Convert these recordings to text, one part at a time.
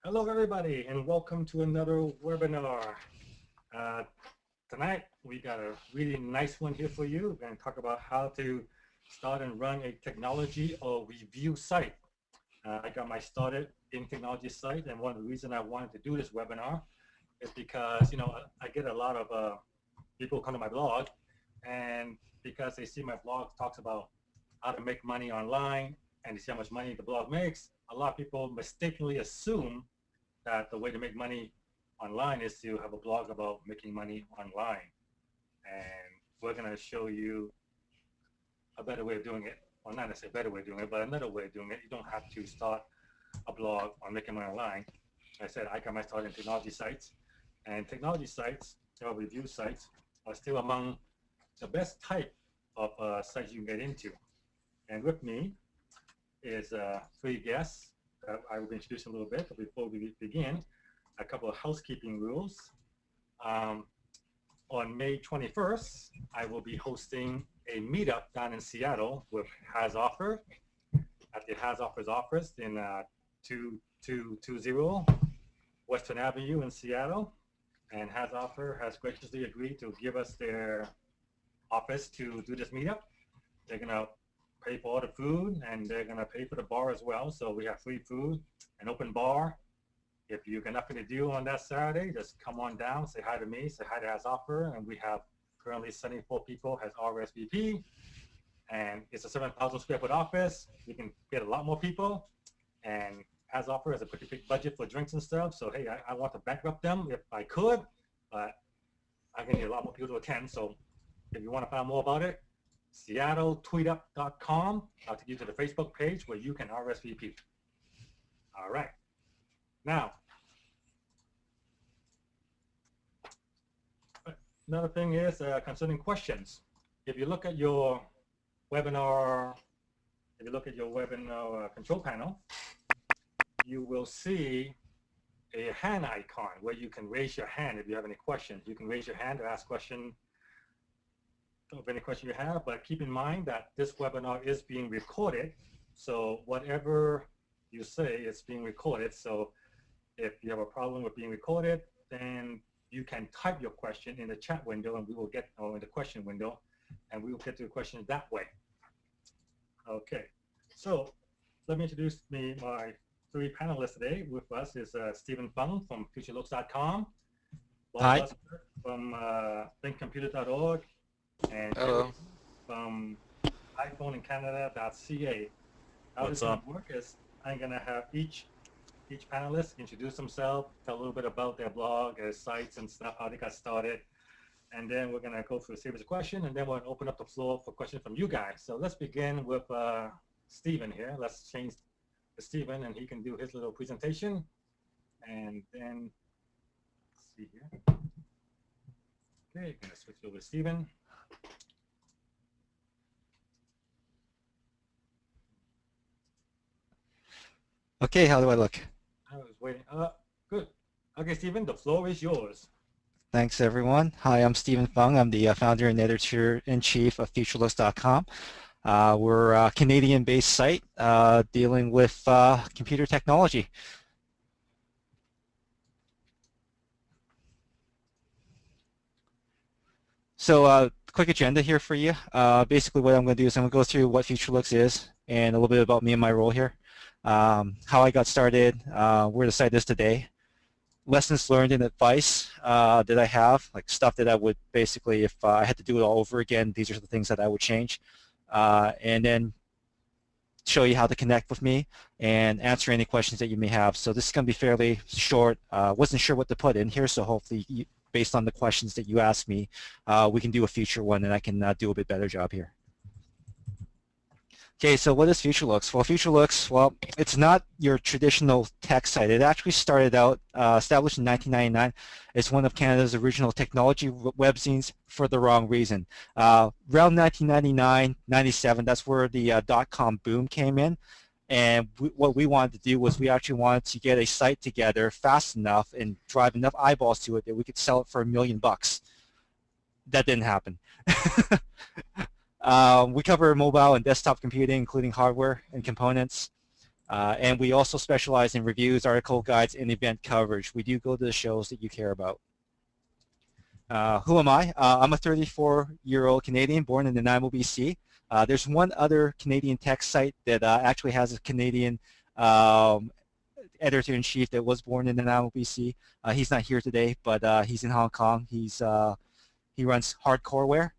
Hello, everybody, and welcome to another webinar. Uh, Tonight, we got a really nice one here for you. We're going to talk about how to start and run a technology or review site. I got my started in technology site, and one of the reasons I wanted to do this webinar is because, I get a lot of people come to my blog, and because they see my blog talks about how to make money online and they see how much money the blog makes, a lot of people mistakenly assume that the way to make money online is to have a blog about making money online. And we're going to show you a better way of doing it. Well, not necessarily a better way of doing it, but another way of doing it. You don't have to start a blog on making money online. Like I said, I got my start in technology sites. And technology sites, or review sites, are still among the best type of sites you can get into. And with me is three guests. I will introduce a little bit, but before we begin, a couple of housekeeping rules. On May 21st, I will be hosting a meetup down in Seattle with Has Offer at the Has Offer's office in 2220 Western Avenue in Seattle. And Has Offer has graciously agreed to give us their office to do this meetup. They're going to pay for all the food, and they're going to pay for the bar as well. So we have free food, an open bar. If you got nothing to do on that Saturday, just come on down, say hi to me, say hi to Has Offer, and we have currently 74 people has RSVP, and it's a 7,000 square foot office. We can get a lot more people, and Has Offer has a pretty big budget for drinks and stuff. So hey, I want to bankrupt them if I could, but I can get a lot more people to attend. So if you want to find out more about it, SeattleTweetup.com. I'll take you to the Facebook page where you can RSVP. All right. Now, another thing is concerning questions. If you look at your webinar, control panel, you will see a hand icon where you can raise your hand if you have any questions. You can raise your hand to ask questions of any question you have, but keep in mind that this webinar is being recorded, so whatever you say is being recorded. So if you have a problem with being recorded, then you can type your question in the chat window, and we will get, or in the question window, and we will get to the questions that way. Okay, so let me introduce my three panelists today. With us is Stephen Fung from FutureLooks.com, Hi. from thinkcomputer.org, and Hello. from iPhoneinCanada.ca. How What's this going up? to work is I'm going to have each panelist introduce themselves, tell a little bit about their blog, their sites and stuff, how they got started. And then we're going to go through a series of questions, and then we'll open up the floor for questions from you guys. So let's begin with Stephen here. Let's change to Stephen, and he can do his little presentation. And then, let's see here. Okay, going to switch over to Stephen. Okay, how do I look? I was waiting. Good. Okay, Stephen, the floor is yours. Thanks, everyone. Hi, I'm Stephen Fung. I'm the founder and editor-in-chief of FutureLooks.com. We're a Canadian-based site dealing with computer technology. So quick agenda here for you. Basically what I'm going to do is I'm going to go through what FutureLooks is and a little bit about me and my role here, how I got started, where the site is today, lessons learned and advice that I have, like stuff that I would basically, if I had to do it all over again, these are the things that I would change. And then show you how to connect with me and answer any questions that you may have. So this is going to be fairly short. Wasn't sure what to put in here, so hopefully based on the questions that you ask me, we can do a future one and I can do a bit better job here. Okay, so what is FutureLooks? Well, FutureLooks, well, it's not your traditional tech site. It actually started out, established in 1999. It's one of Canada's original technology webzines for the wrong reason. Around 1999, 97, that's where the dot-com boom came in. And what we wanted to do was we actually wanted to get a site together fast enough and drive enough eyeballs to it that we could sell it for $1 million. That didn't happen. We cover mobile and desktop computing, including hardware and components. And we also specialize in reviews, article guides, and event coverage. We do go to the shows that you care about. Who am I? I'm a 34-year-old Canadian born in Nanaimo, BC. There's one other Canadian tech site that actually has a Canadian um, editor-in-chief that was born in Nanaimo, BC. He's not here today, but he's in Hong Kong. He runs Hardcoreware.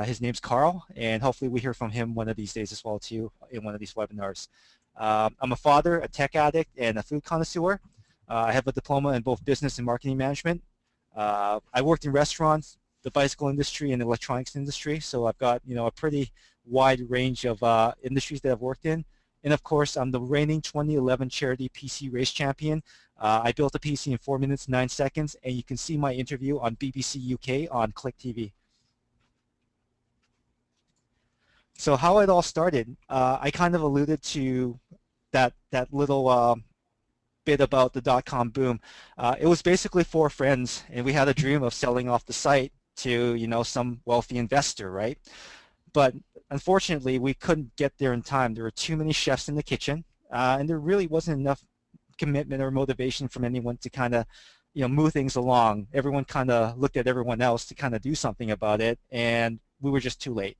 His name's Carl, and hopefully we hear from him one of these days as well too in one of these webinars. I'm a father, a tech addict, and a food connoisseur. I have a diploma in both business and marketing management. I worked in restaurants, the bicycle industry, and the electronics industry, so I've got a pretty wide range of industries that I've worked in. And of course, I'm the reigning 2011 charity PC race champion. I built a PC in 4 minutes 9 seconds, and you can see my interview on BBC UK on Click TV. So how it all started, I kind of alluded to that little bit about the dot-com boom. It was basically 4 friends, and we had a dream of selling off the site to some wealthy investor, right? But unfortunately, we couldn't get there in time. There were too many chefs in the kitchen, and there really wasn't enough commitment or motivation from anyone to kind of move things along. Everyone kind of looked at everyone else to kind of do something about it, and we were just too late.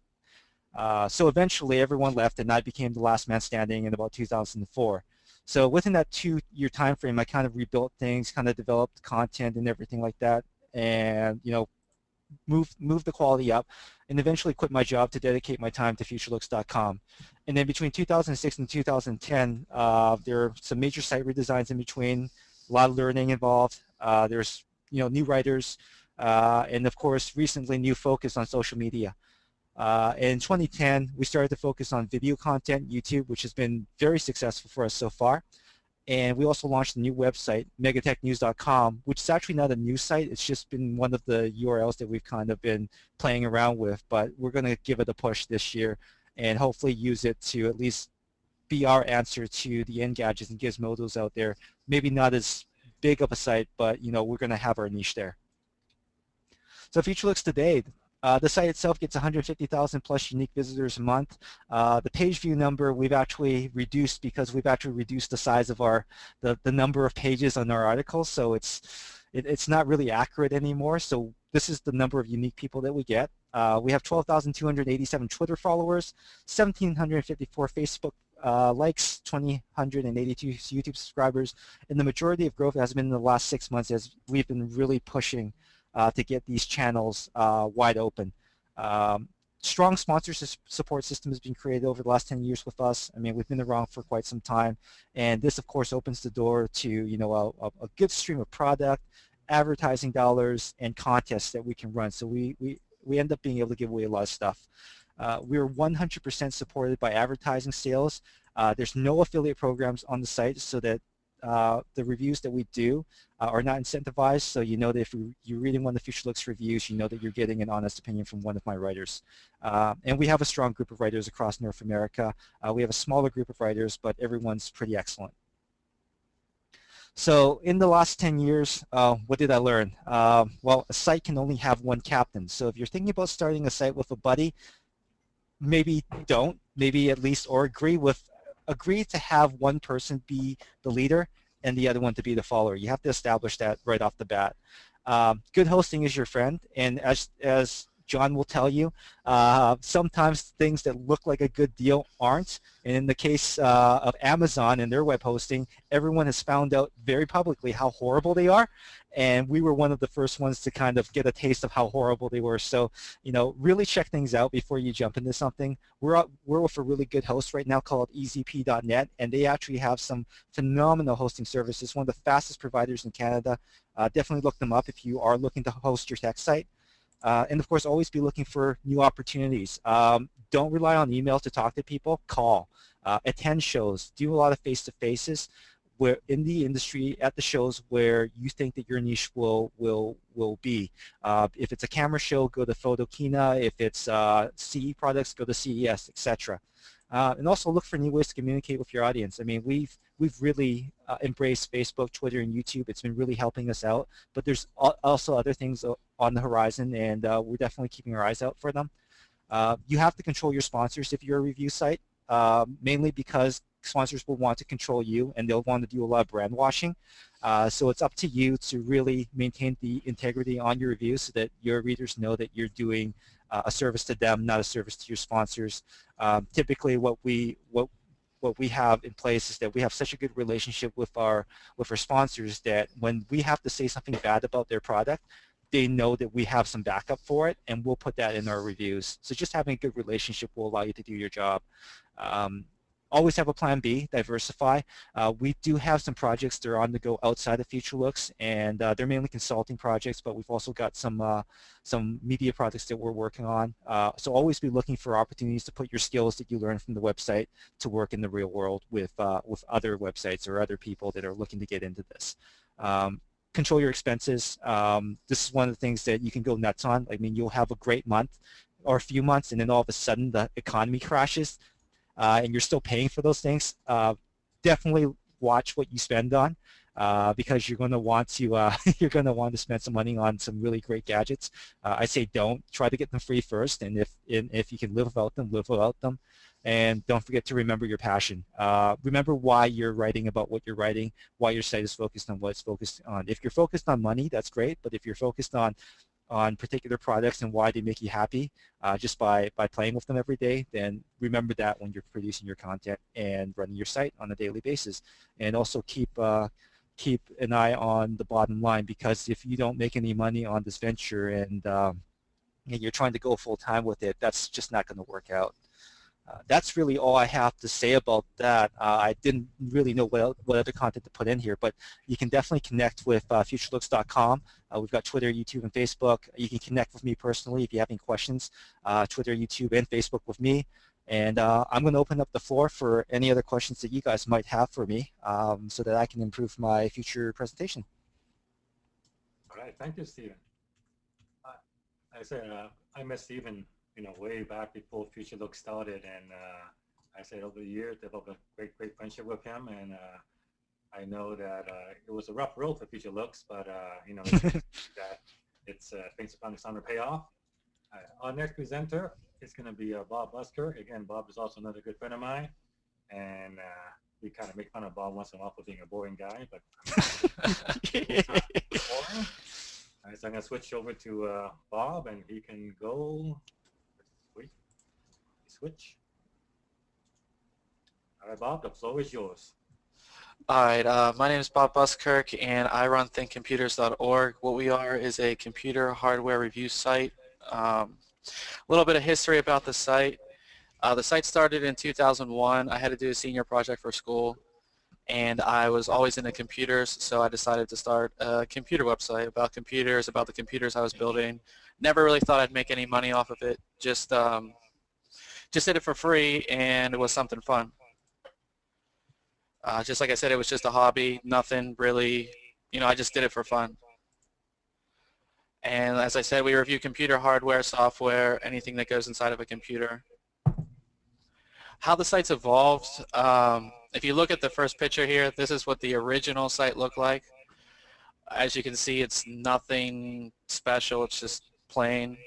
So eventually everyone left, and I became the last man standing in about 2004. So within that 2-year time frame, I kind of rebuilt things, kind of developed content and everything like that, and moved the quality up, and eventually quit my job to dedicate my time to FutureLooks.com. And then between 2006 and 2010, there are some major site redesigns in between, a lot of learning involved. There's new writers, and of course recently new focus on social media. In 2010, we started to focus on video content, YouTube, which has been very successful for us so far. And we also launched a new website, megatechnews.com, which is actually not a news site. It's just been one of the URLs that we've kind of been playing around with. But we're going to give it a push this year and hopefully use it to at least be our answer to the Engadgets and Gizmodos out there. Maybe not as big of a site, but we're going to have our niche there. So FutureLooks today. The site itself gets 150,000 plus unique visitors a month. The page view number we've actually reduced because we've actually reduced the size of the number of pages on our articles, so it's not really accurate anymore. So this is the number of unique people that we get. We have 12,287 Twitter followers, 1,754 Facebook likes, 2,182 YouTube subscribers, and the majority of growth has been in the last 6 months as we've been really pushing to get these channels wide open. Strong sponsor support system has been created over the last 10 years with us. I mean, we've been around for quite some time, and this, of course, opens the door to a good stream of product, advertising dollars, and contests that we can run. So we end up being able to give away a lot of stuff. We're 100% supported by advertising sales. There's no affiliate programs on the site, so that the reviews that we do are not incentivized, so that if you're reading one of the FutureLooks reviews, that you're getting an honest opinion from one of my writers. And we have a strong group of writers across North America. We have a smaller group of writers, but everyone's pretty excellent. So in the last 10 years, what did I learn? Well, a site can only have one captain. So if you're thinking about starting a site with a buddy, maybe don't, maybe at least, or agree to have one person be the leader and the other one to be the follower. You have to establish that right off the bat. Good hosting is your friend, and as John will tell you, sometimes things that look like a good deal aren't. And in the case of Amazon and their web hosting, everyone has found out very publicly how horrible they are. And we were one of the first ones to kind of get a taste of how horrible they were. So, really check things out before you jump into something. We're with a really good host right now called ezp.net, and they actually have some phenomenal hosting services, one of the fastest providers in Canada. Definitely look them up if you are looking to host your tech site. And of course, always be looking for new opportunities. Don't rely on email to talk to people. Call, attend shows, do a lot of face-to-faces where in the industry at the shows where you think that your niche will be. If it's a camera show, go to Photokina. If it's CE products, go to CES, etc. And also look for new ways to communicate with your audience. I mean, we've really embraced Facebook, Twitter, and YouTube. It's been really helping us out. But there's also other things on the horizon, and we're definitely keeping our eyes out for them. You have to control your sponsors if you're a review site, mainly because sponsors will want to control you, and they'll want to do a lot of brand washing. So it's up to you to really maintain the integrity on your reviews so that your readers know that you're doing a service to them, not a service to your sponsors. Typically, what we have in place is that we have such a good relationship with our sponsors that when we have to say something bad about their product, they know that we have some backup for it, and we'll put that in our reviews. So just having a good relationship will allow you to do your job. Um, Always have a plan B, diversify. We do have some projects that are on the go outside of Future Looks, and they're mainly consulting projects, but we've also got some media projects that we're working on. So always be looking for opportunities to put your skills that you learn from the website to work in the real world with other websites or other people that are looking to get into this. Control your expenses. This is one of the things that you can go nuts on. I mean, you'll have a great month or a few months, and then all of a sudden the economy crashes. And you're still paying for those things, definitely watch what you spend on because you're going to want to you're going to want to spend some money on some really great gadgets. I say don't try to get them free first, and if you can live without them, live without them. And don't forget to remember your passion. Remember why you're writing about what you're writing, why your site is focused on what it's focused on. If you're focused on money, that's great, but if you're focused on particular products and why they make you happy just by playing with them every day, then remember that when you're producing your content and running your site on a daily basis. And also keep an eye on the bottom line, because if you don't make any money on this venture and you're trying to go full time with it, that's just not going to work out. That's really all I have to say about that. I didn't really know what other content to put in here, but you can definitely connect with futurelooks.com. We've got Twitter, YouTube, and Facebook. You can connect with me personally if you have any questions. Twitter, YouTube, and Facebook with me. And I'm going to open up the floor for any other questions that you guys might have for me so that I can improve my future presentation. All right, thank you, Stephen. I said I met Stephen, way back before Future Look started, and I said over the years developed a great friendship with him, and I know that it was a rough road for Future Looks, but that it's things are finally starting to pay off. Our next presenter is going to be Bob Busker. Again, Bob is also another good friend of mine, and we kind of make fun of Bob once in a while for being a boring guy, but it's not boring. All right, so I'm going to switch over to Bob, and he can go. Wait, switch. All right, Bob, the floor is yours. All right, my name is Bob Buskirk, and I run thinkcomputers.org. What we are is a computer hardware review site. A little bit of history about the site. The site started in 2001. I had to do a senior project for school, and I was always into computers, so I decided to start a computer website about computers, about the computers I was building. Never really thought I'd make any money off of it. Just did it for free, and it was something fun. Just like I said, it was just a hobby, nothing really, I just did it for fun. And as I said, we review computer hardware, software, anything that goes inside of a computer. How the site's evolved, if you look at the first picture here, this is what the original site looked like. As you can see, it's nothing special, it's just plain.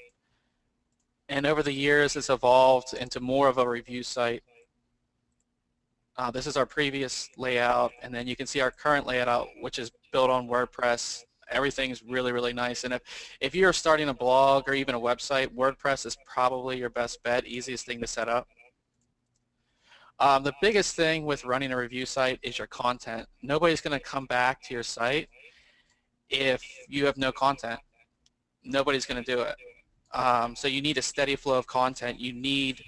And over the years, it's evolved into more of a review site. This is our previous layout, and then you can see our current layout, which is built on WordPress. Everything's really, really nice. And if you're starting a blog or even a website, WordPress is probably your best bet, easiest thing to set up. The biggest thing with running a review site is your content. Nobody's going to come back to your site if you have no content. Nobody's going to do it. So you need a steady flow of content. You need,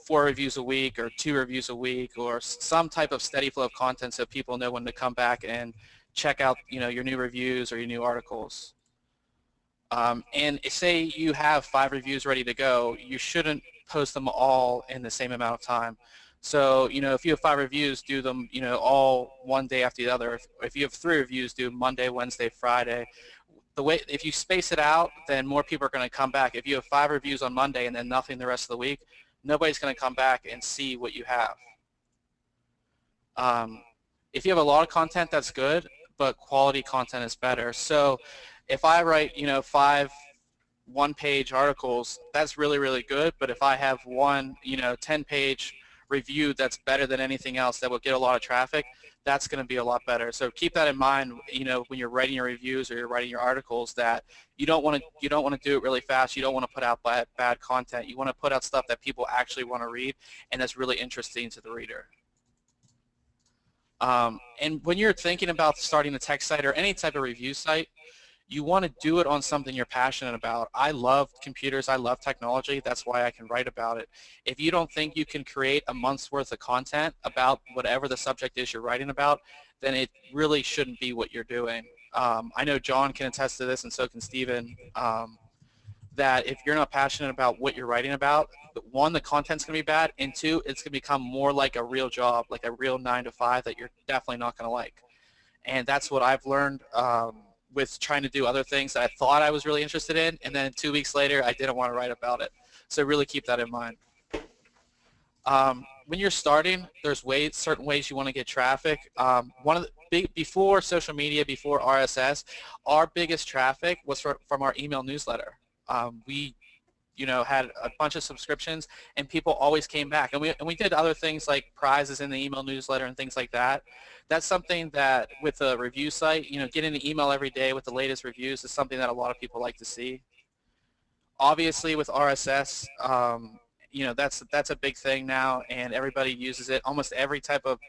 4 reviews a week or 2 reviews a week or some type of steady flow of content so people know when to come back and check out, your new reviews or your new articles. And say you have 5 reviews ready to go, you shouldn't post them all in the same amount of time. So, if you have 5 reviews, do them, all one day after the other. If you have 3 reviews, do Monday, Wednesday, Friday. If you space it out, then more people are going to come back. If you have 5 reviews on Monday and then nothing the rest of the week, nobody's going to come back and see what you have. If you have a lot of content, that's good, but quality content is better. So if I write, 5 one-page articles, that's really, really good. But if I have one, 10-page review that's better than anything else that will get a lot of traffic, that's going to be a lot better. So keep that in mind, when you're writing your reviews or you're writing your articles, that you don't want to do it really fast. You don't want to put out bad content. You want to put out stuff that people actually want to read and that's really interesting to the reader. And when you're thinking about starting a tech site or any type of review site, you want to do it on something you're passionate about. I love computers. I love technology. That's why I can write about it. If you don't think you can create a month's worth of content about whatever the subject is you're writing about, then it really shouldn't be what you're doing. I know John can attest to this, and so can Steven, that if you're not passionate about what you're writing about, one, the content's going to be bad, and two, it's going to become more like a real job, like a real 9 to 5 that you're definitely not going to like. And that's what I've learned with trying to do other things that I thought I was really interested in, and then 2 weeks later, I didn't want to write about it. So really keep that in mind. When you're starting, there's certain ways you want to get traffic. One of the before social media, before RSS, our biggest traffic was from our email newsletter. We had a bunch of subscriptions, and people always came back. And we did other things like prizes in the email newsletter and things like that. That's something that with a review site, getting an email every day with the latest reviews is something that a lot of people like to see. Obviously, with RSS, that's a big thing now, and everybody uses it. Almost every type of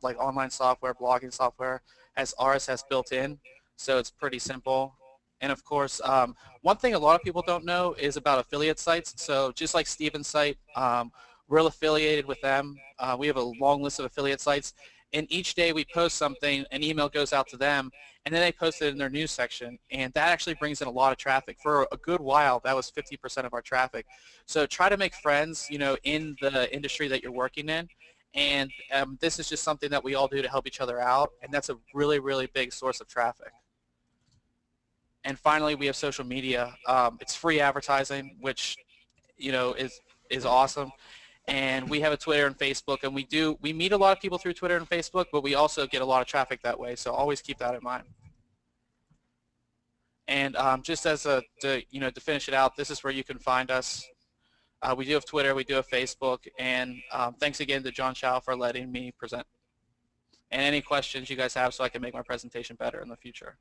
like online software, blogging software, has RSS built in, so it's pretty simple. And of course, one thing a lot of people don't know is about affiliate sites. So just like Steven's site, we're affiliated with them. We have a long list of affiliate sites. And each day we post something, an email goes out to them, and then they post it in their news section. And that actually brings in a lot of traffic. For a good while, that was 50% of our traffic. So try to make friends, in the industry that you're working in. And this is just something that we all do to help each other out. And that's a really, really big source of traffic. And finally, we have social media. It's free advertising, which is awesome. And we have a Twitter and Facebook, and we meet a lot of people through Twitter and Facebook, but we also get a lot of traffic that way. So always keep that in mind. And just as to finish it out, this is where you can find us. We do have Twitter, we do have Facebook, and thanks again to John Chow for letting me present. And any questions you guys have, so I can make my presentation better in the future.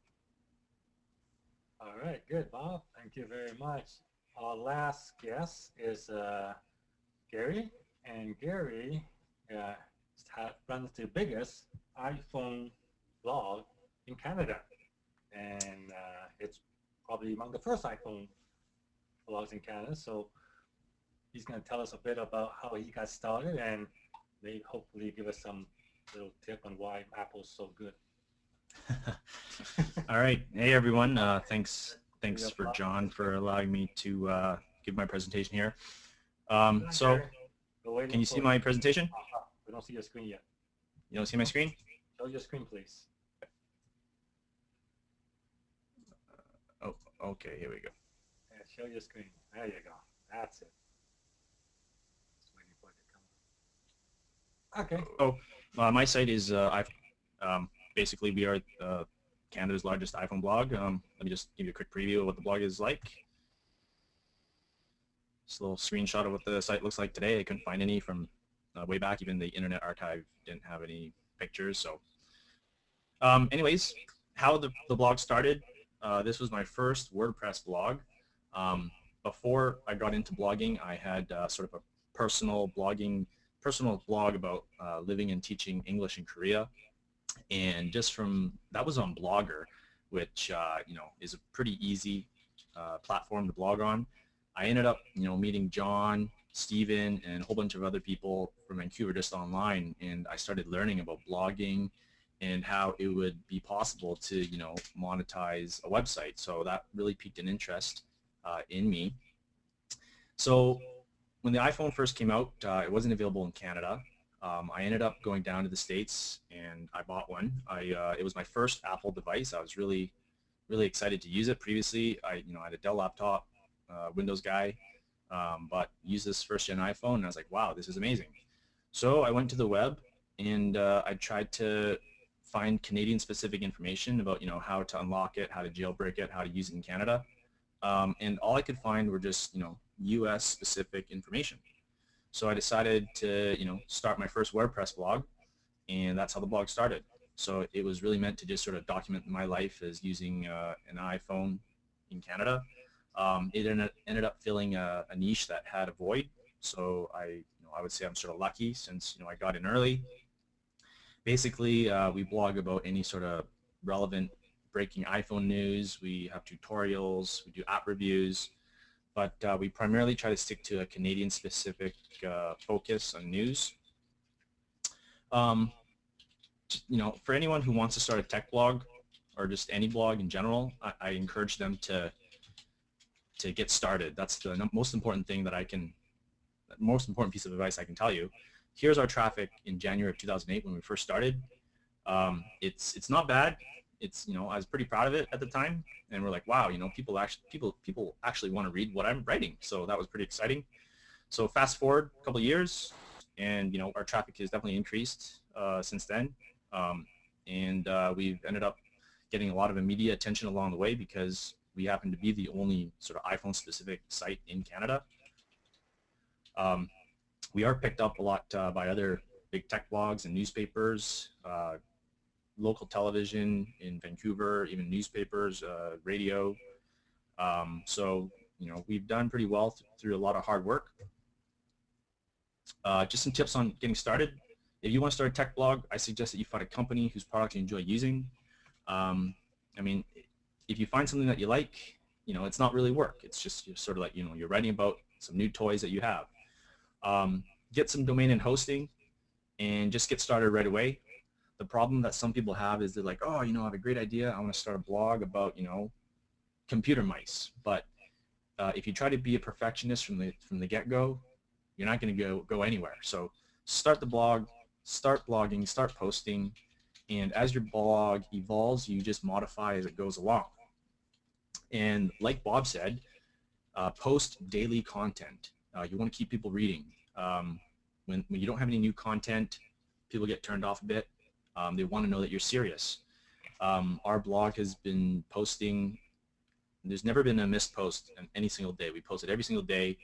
All right, good, Bob. Thank you very much. Our last guest is Gary, and Gary runs the biggest iPhone blog in Canada, and it's probably among the first iPhone blogs in Canada. So he's going to tell us a bit about how he got started, and maybe hopefully give us some little tip on why Apple's so good. All right. Hey, everyone. Thanks for John for allowing me to give my presentation here. So can you see my presentation? We don't see your screen yet. You don't see my screen? Show your screen, please. Oh, okay. Here we go. Yeah, show your screen. There you go. That's it. Just waiting for it to come up. Okay. Oh, my site is basically we are Canada's largest iPhone blog. Let me just give you a quick preview of what the blog is like. Just a little screenshot of what the site looks like today. I couldn't find any from way back. Even the Internet Archive didn't have any pictures. So anyways, how the blog started, this was my first WordPress blog. Before I got into blogging, I had sort of a personal blog about living and teaching English in Korea. And just from that was on Blogger, which is a pretty easy platform to blog on. I ended up meeting John, Steven, and a whole bunch of other people from Vancouver just online, and I started learning about blogging and how it would be possible to monetize a website. So that really piqued an interest in me. So when the iPhone first came out, it wasn't available in Canada. I ended up going down to the States and I bought one. It was my first Apple device. I was really excited to use it. Previously, I had a Dell laptop, Windows guy, but used this first gen iPhone and I was like, wow, this is amazing. So I went to the web and I tried to find Canadian specific information about how to unlock it, how to jailbreak it, how to use it in Canada, and all I could find were just US specific information. So I decided to, start my first WordPress blog, and that's how the blog started. So it was really meant to just sort of document my life as using an iPhone in Canada. It ended up filling a niche that had a void. So I would say I'm sort of lucky since I got in early. Basically, we blog about any sort of relevant breaking iPhone news. We have tutorials. We do app reviews, but we primarily try to stick to a Canadian-specific focus on news. For anyone who wants to start a tech blog or just any blog in general, I encourage them to get started. That's the most important thing most important piece of advice I can tell you. Here's our traffic in January of 2008 when we first started. It's not bad. I was pretty proud of it at the time, and we're like, wow, people actually want to read what I'm writing. So that was pretty exciting. So fast forward a couple of years, and our traffic has definitely increased since then, and we've ended up getting a lot of media attention along the way because we happen to be the only sort of iPhone-specific site in Canada. We are picked up a lot by other big tech blogs and newspapers, local television in Vancouver, even newspapers, radio. So we've done pretty well through a lot of hard work. Just some tips on getting started. If you want to start a tech blog, I suggest that you find a company whose product you enjoy using. I mean, if you find something that you like, it's not really work. It's just sort of like, you're writing about some new toys that you have. Get some domain and hosting and just get started right away. The problem that some people have is they're like, oh, I have a great idea. I want to start a blog about, computer mice. But if you try to be a perfectionist from the get-go, you're not going to go anywhere. So start the blog, start blogging, start posting, and as your blog evolves, you just modify as it goes along. And like Bob said, post daily content. You want to keep people reading. When you don't have any new content, people get turned off a bit. They want to know that you're serious. Our blog has been posting. There's never been a missed post on any single day. We post it every single day.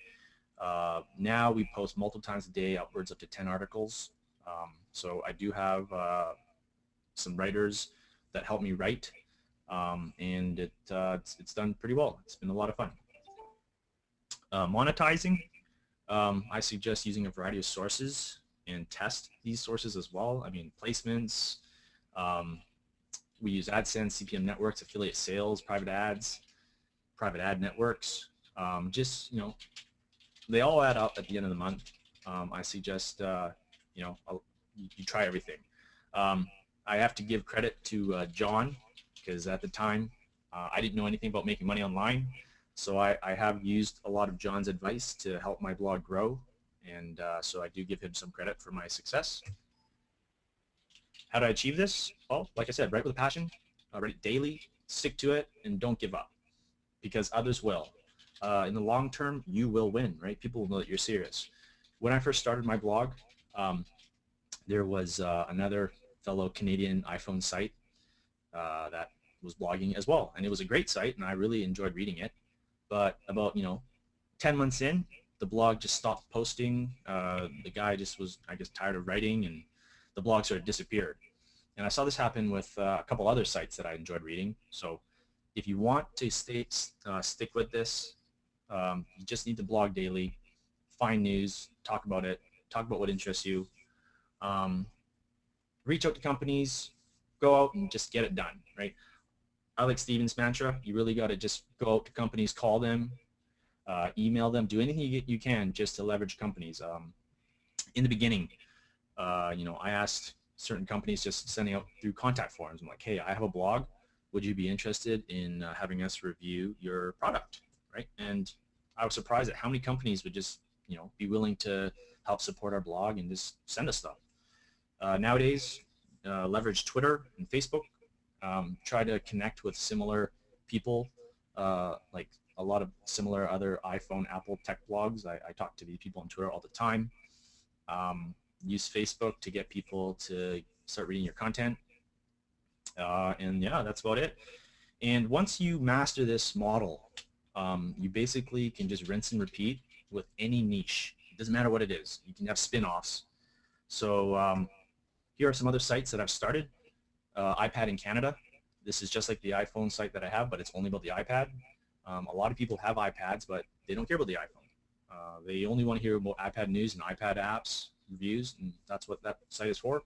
Now we post multiple times a day, upwards up to 10 articles. So I do have some writers that help me write, and it's done pretty well. It's been a lot of fun. Monetizing, I suggest using a variety of sources and test these sources as well. I mean, placements, we use AdSense, CPM networks, affiliate sales, private ads, private ad networks. Just, they all add up at the end of the month. I suggest, you try everything. I have to give credit to John, because at the time I didn't know anything about making money online. So I have used a lot of John's advice to help my blog grow, and so I do give him some credit for my success. How do I achieve this? Well, like I said, write with a passion, write it daily, stick to it, and don't give up, because others will. In the long term, you will win, right? People will know that you're serious. When I first started my blog, there was another fellow Canadian iPhone site that was blogging as well, and it was a great site, and I really enjoyed reading it. But about 10 months in, the blog just stopped posting. The guy just was, I guess, tired of writing, and the blog sort of disappeared. And I saw this happen with a couple other sites that I enjoyed reading. So if you want to stick with this, you just need to blog daily, find news, talk about it, talk about what interests you, reach out to companies, go out and just get it done, right? I like Steven's mantra. You really got to just go out to companies, call them, email them, do anything you can just to leverage companies. In the beginning, I asked certain companies just sending out through contact forms. I'm like, hey, I have a blog. Would you be interested in having us review your product, right? And I was surprised at how many companies would just, be willing to help support our blog and just send us stuff. Nowadays, leverage Twitter and Facebook. Try to connect with similar people, like a lot of similar other iPhone, Apple tech blogs. I talk to these people on Twitter all the time. Use Facebook to get people to start reading your content. And yeah, that's about it. And once you master this model, you basically can just rinse and repeat with any niche. It doesn't matter what it is. You can have spin-offs. So here are some other sites that I've started. iPad in Canada. This is just like the iPhone site that I have, but it's only about the iPad. A lot of people have iPads, but they don't care about the iPhone. They only want to hear about iPad news and iPad apps, reviews, and that's what that site is for.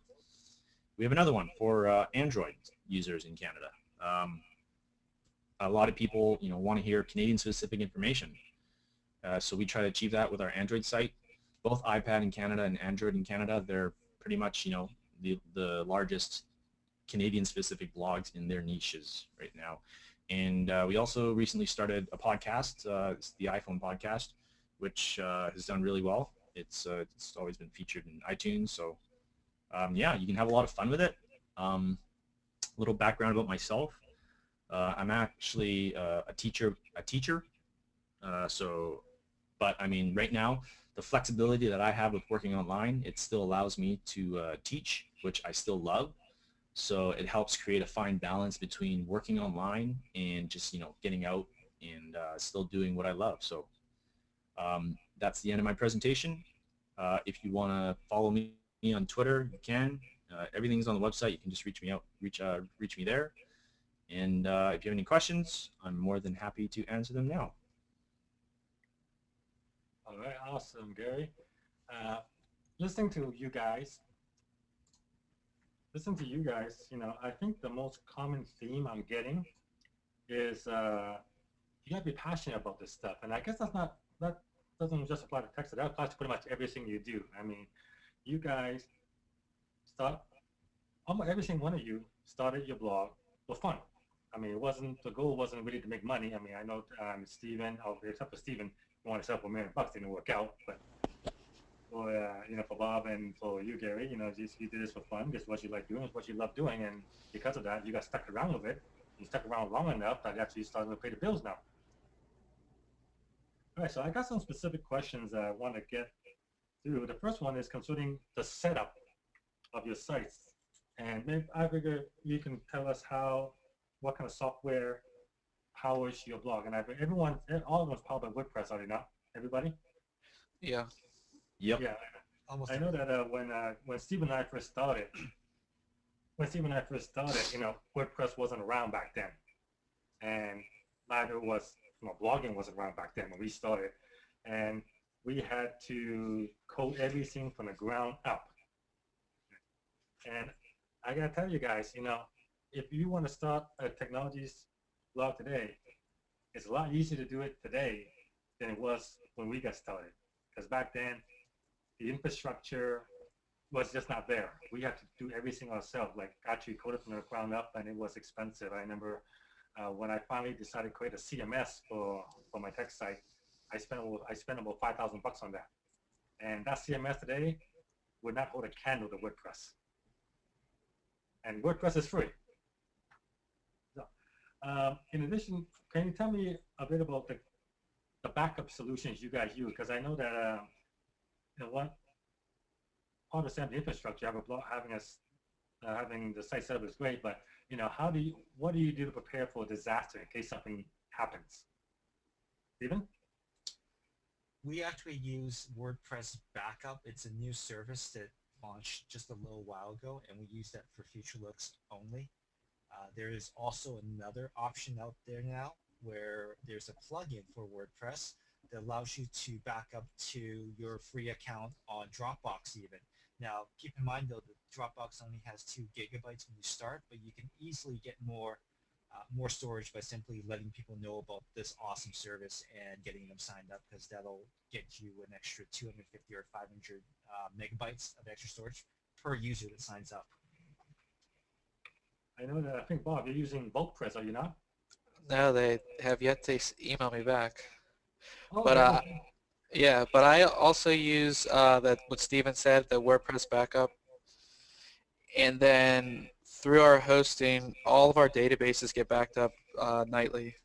We have another one for Android users in Canada. A lot of people, want to hear Canadian-specific information. So we try to achieve that with our Android site. Both iPad in Canada and Android in Canada, they're pretty much, the largest Canadian-specific blogs in their niches right now. And we also recently started a podcast, it's the iPhone podcast, which has done really well. It's always been featured in iTunes. So yeah, you can have a lot of fun with it. A little background about myself. I'm actually a teacher. But I mean, right now, the flexibility that I have with working online, it still allows me to teach, which I still love. So it helps create a fine balance between working online and just, getting out and still doing what I love. So that's the end of my presentation. If you want to follow me on Twitter, you can. Everything's on the website. You can just reach me out, reach me there. And if you have any questions, I'm more than happy to answer them now. All right, awesome, Gary. Listening to you guys, I think the most common theme I'm getting is you gotta be passionate about this stuff. And I guess that doesn't just apply to text, that applies to pretty much everything you do. I mean, you guys almost every single one of you started your blog for fun. I mean, the goal wasn't really to make money. I mean, I know Steven, except for Steven, wanted to sell for $1 million, didn't work out. But for Bob and for you, Gary, you did this for fun. This is what you like doing. It's what you love doing, and because of that, you got stuck around with it. You stuck around long enough that actually starting to pay the bills now. All right, so I got some specific questions that I want to get through. The first one is concerning the setup of your sites, and maybe I figure you can tell us what kind of software powers your blog. And all of us powered by WordPress, are they not? Everybody? Yeah. Yep. Yeah. Almost. I know that when Steve and I first started, WordPress wasn't around back then, and neither was blogging wasn't around back then when we started, and we had to code everything from the ground up. And I gotta tell you guys, if you want to start a technologies blog today, it's a lot easier to do it today than it was when we got started. Because back then, the infrastructure was just not there. We had to do everything ourselves, like actually code it from the ground up, and it was expensive. I remember when I finally decided to create a CMS for my tech site, I spent about $5,000 on that. And that CMS today would not hold a candle to WordPress. And WordPress is free. So, in addition, can you tell me a bit about the backup solutions you guys use? Because I know that one part of the infrastructure, having the site set up is great, but what do you do to prepare for a disaster in case something happens? Stephen? We actually use WordPress Backup. It's a new service that launched just a little while ago, and we use that for future looks only. There is also another option out there now where there's a plugin for WordPress that allows you to back up to your free account on Dropbox even. Now, keep in mind though, that Dropbox only has 2 gigabytes when you start, but you can easily get more storage by simply letting people know about this awesome service and getting them signed up, because that'll get you an extra 250 or 500 megabytes of extra storage per user that signs up. I know that, I think, Bob, you're using BulkPress, are you not? No, they have yet to email me back. Oh, But okay. yeah, but I also use that what Steven said, the WordPress backup, and then through our hosting, all of our databases get backed up nightly.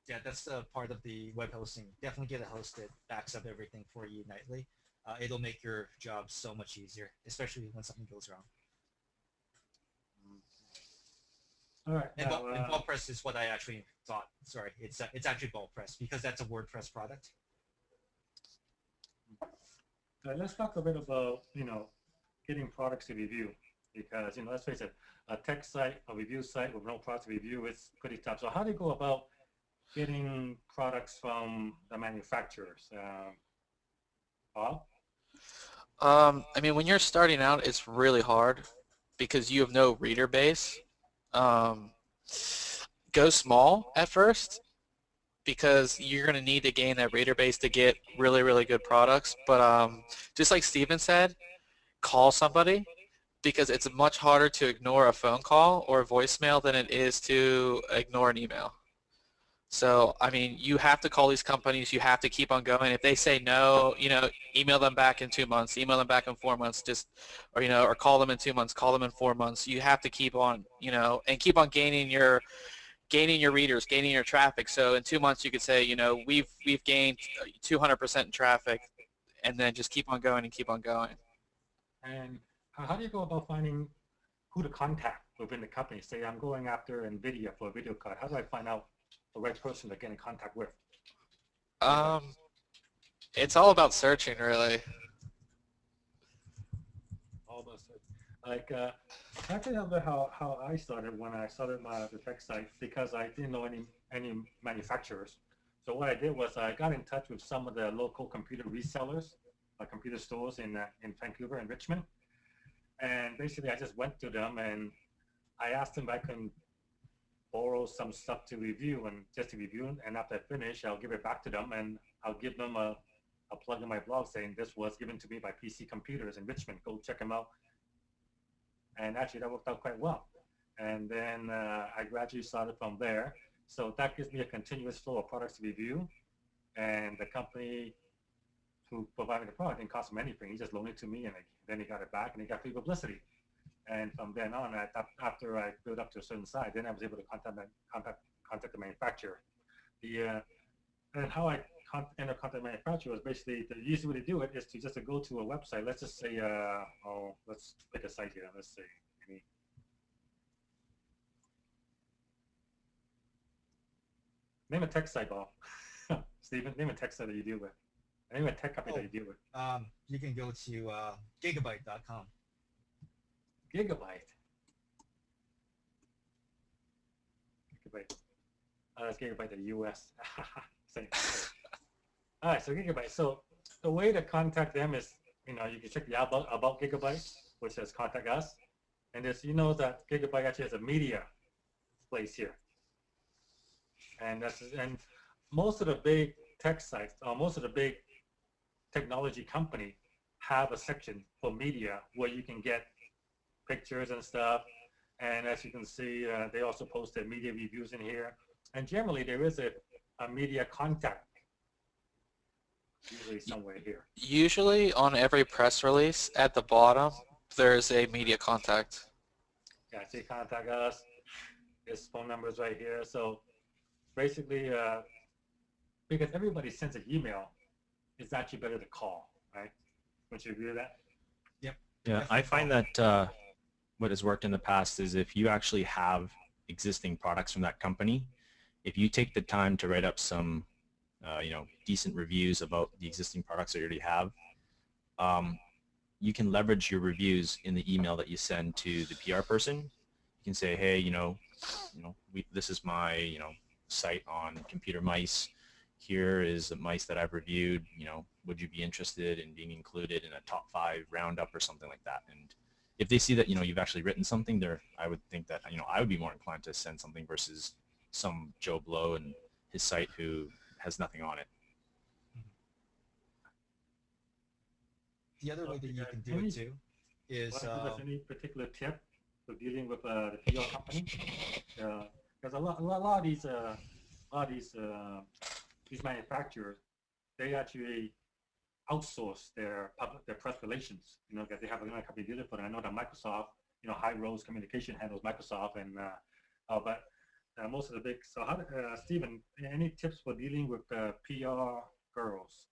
Yeah, that's part of the web hosting. Definitely get it hosted, backs up everything for you nightly. It'll make your job so much easier, especially when something goes wrong. All right. And, Now, and BulkPress is what I actually thought. Sorry, it's actually BulkPress because that's a WordPress product. let's talk a bit about, getting products to review because, let's face it, a tech site, a review site with no products to review is pretty tough. So how do you go about getting products from the manufacturers? Bob? I mean, when you're starting out, it's really hard because you have no reader base. Um, go small at first because you're going to need to gain that reader base to get really, really good products. But just like Steven said, call somebody because it's much harder to ignore a phone call or a voicemail than it is to ignore an email. So, I mean, you have to call these companies. You have to keep on going. If they say no, email them back in 2 months, email them back in 4 months, or call them in 2 months, call them in 4 months. You have to keep on, and keep on gaining your readers, gaining your traffic. So in 2 months, you could say, we've gained 200% in traffic, and then just keep on going and keep on going. And how do you go about finding who to contact within the company? Say I'm going after NVIDIA for a video card. How do I find out the right person to get in contact with? Um, it's all about searching, really. All those things. Like, I can remember how I started when I started the tech site because I didn't know any manufacturers. So what I did was I got in touch with some of the local computer resellers, computer stores in Vancouver and Richmond. And basically I just went to them and I asked them if I can borrow some stuff to review and just to review. And after I finish, I'll give it back to them and I'll give them a plug in my blog saying this was given to me by PC Computers in Richmond. Go check them out. And actually that worked out quite well. And then I gradually started from there. So that gives me a continuous flow of products to review. And the company who provided the product didn't cost him anything. He just loaned it to me and then he got it back and he got free publicity. And from then on, after I built up to a certain size, then I was able to contact the manufacturer. And how I enter contact manufacturer is basically the easy way to do it is to just go to a website. Let's just say, let's pick a site here. Let's say, name a tech site, Bob. Stephen, name a tech site that you deal with. Name a tech company that you deal with. You can go to gigabyte.com. Gigabyte. That's Gigabyte, the US. All right, so Gigabyte. So the way to contact them is, you can check the about Gigabyte, which says contact us. And there's, that Gigabyte actually has a media place here. And most of the big tech sites, most of the big technology company have a section for media where you can get pictures and stuff. And as you can see, they also post their media reviews in here. And generally, there is a media contact usually somewhere here. Usually on every press release at the bottom, there's a media contact. Yeah, see, contact us. This phone number is right here. So basically, because everybody sends an email, it's actually better to call, right? Would you agree with that? Yep. Yeah, I find that what has worked in the past is if you actually have existing products from that company, if you take the time to write up some, decent reviews about the existing products that you already have, you can leverage your reviews in the email that you send to the PR person. You can say, hey, this is my, site on computer mice. Here is the mice that I've reviewed. Would you be interested in being included in a top 5 roundup or something like that? And if they see that, you've actually written something there, I would think that, I would be more inclined to send something versus some Joe Blow and his site who has nothing on it. The other way that you can do it too is give us any particular tip for dealing with the PR company? Because a lot of these manufacturers, they actually outsource their press relations. Because they have another company dealing for them. I know that Microsoft, High Rose Communication handles Microsoft, and but most of the big. So, Stephen, any tips for dealing with PR girls?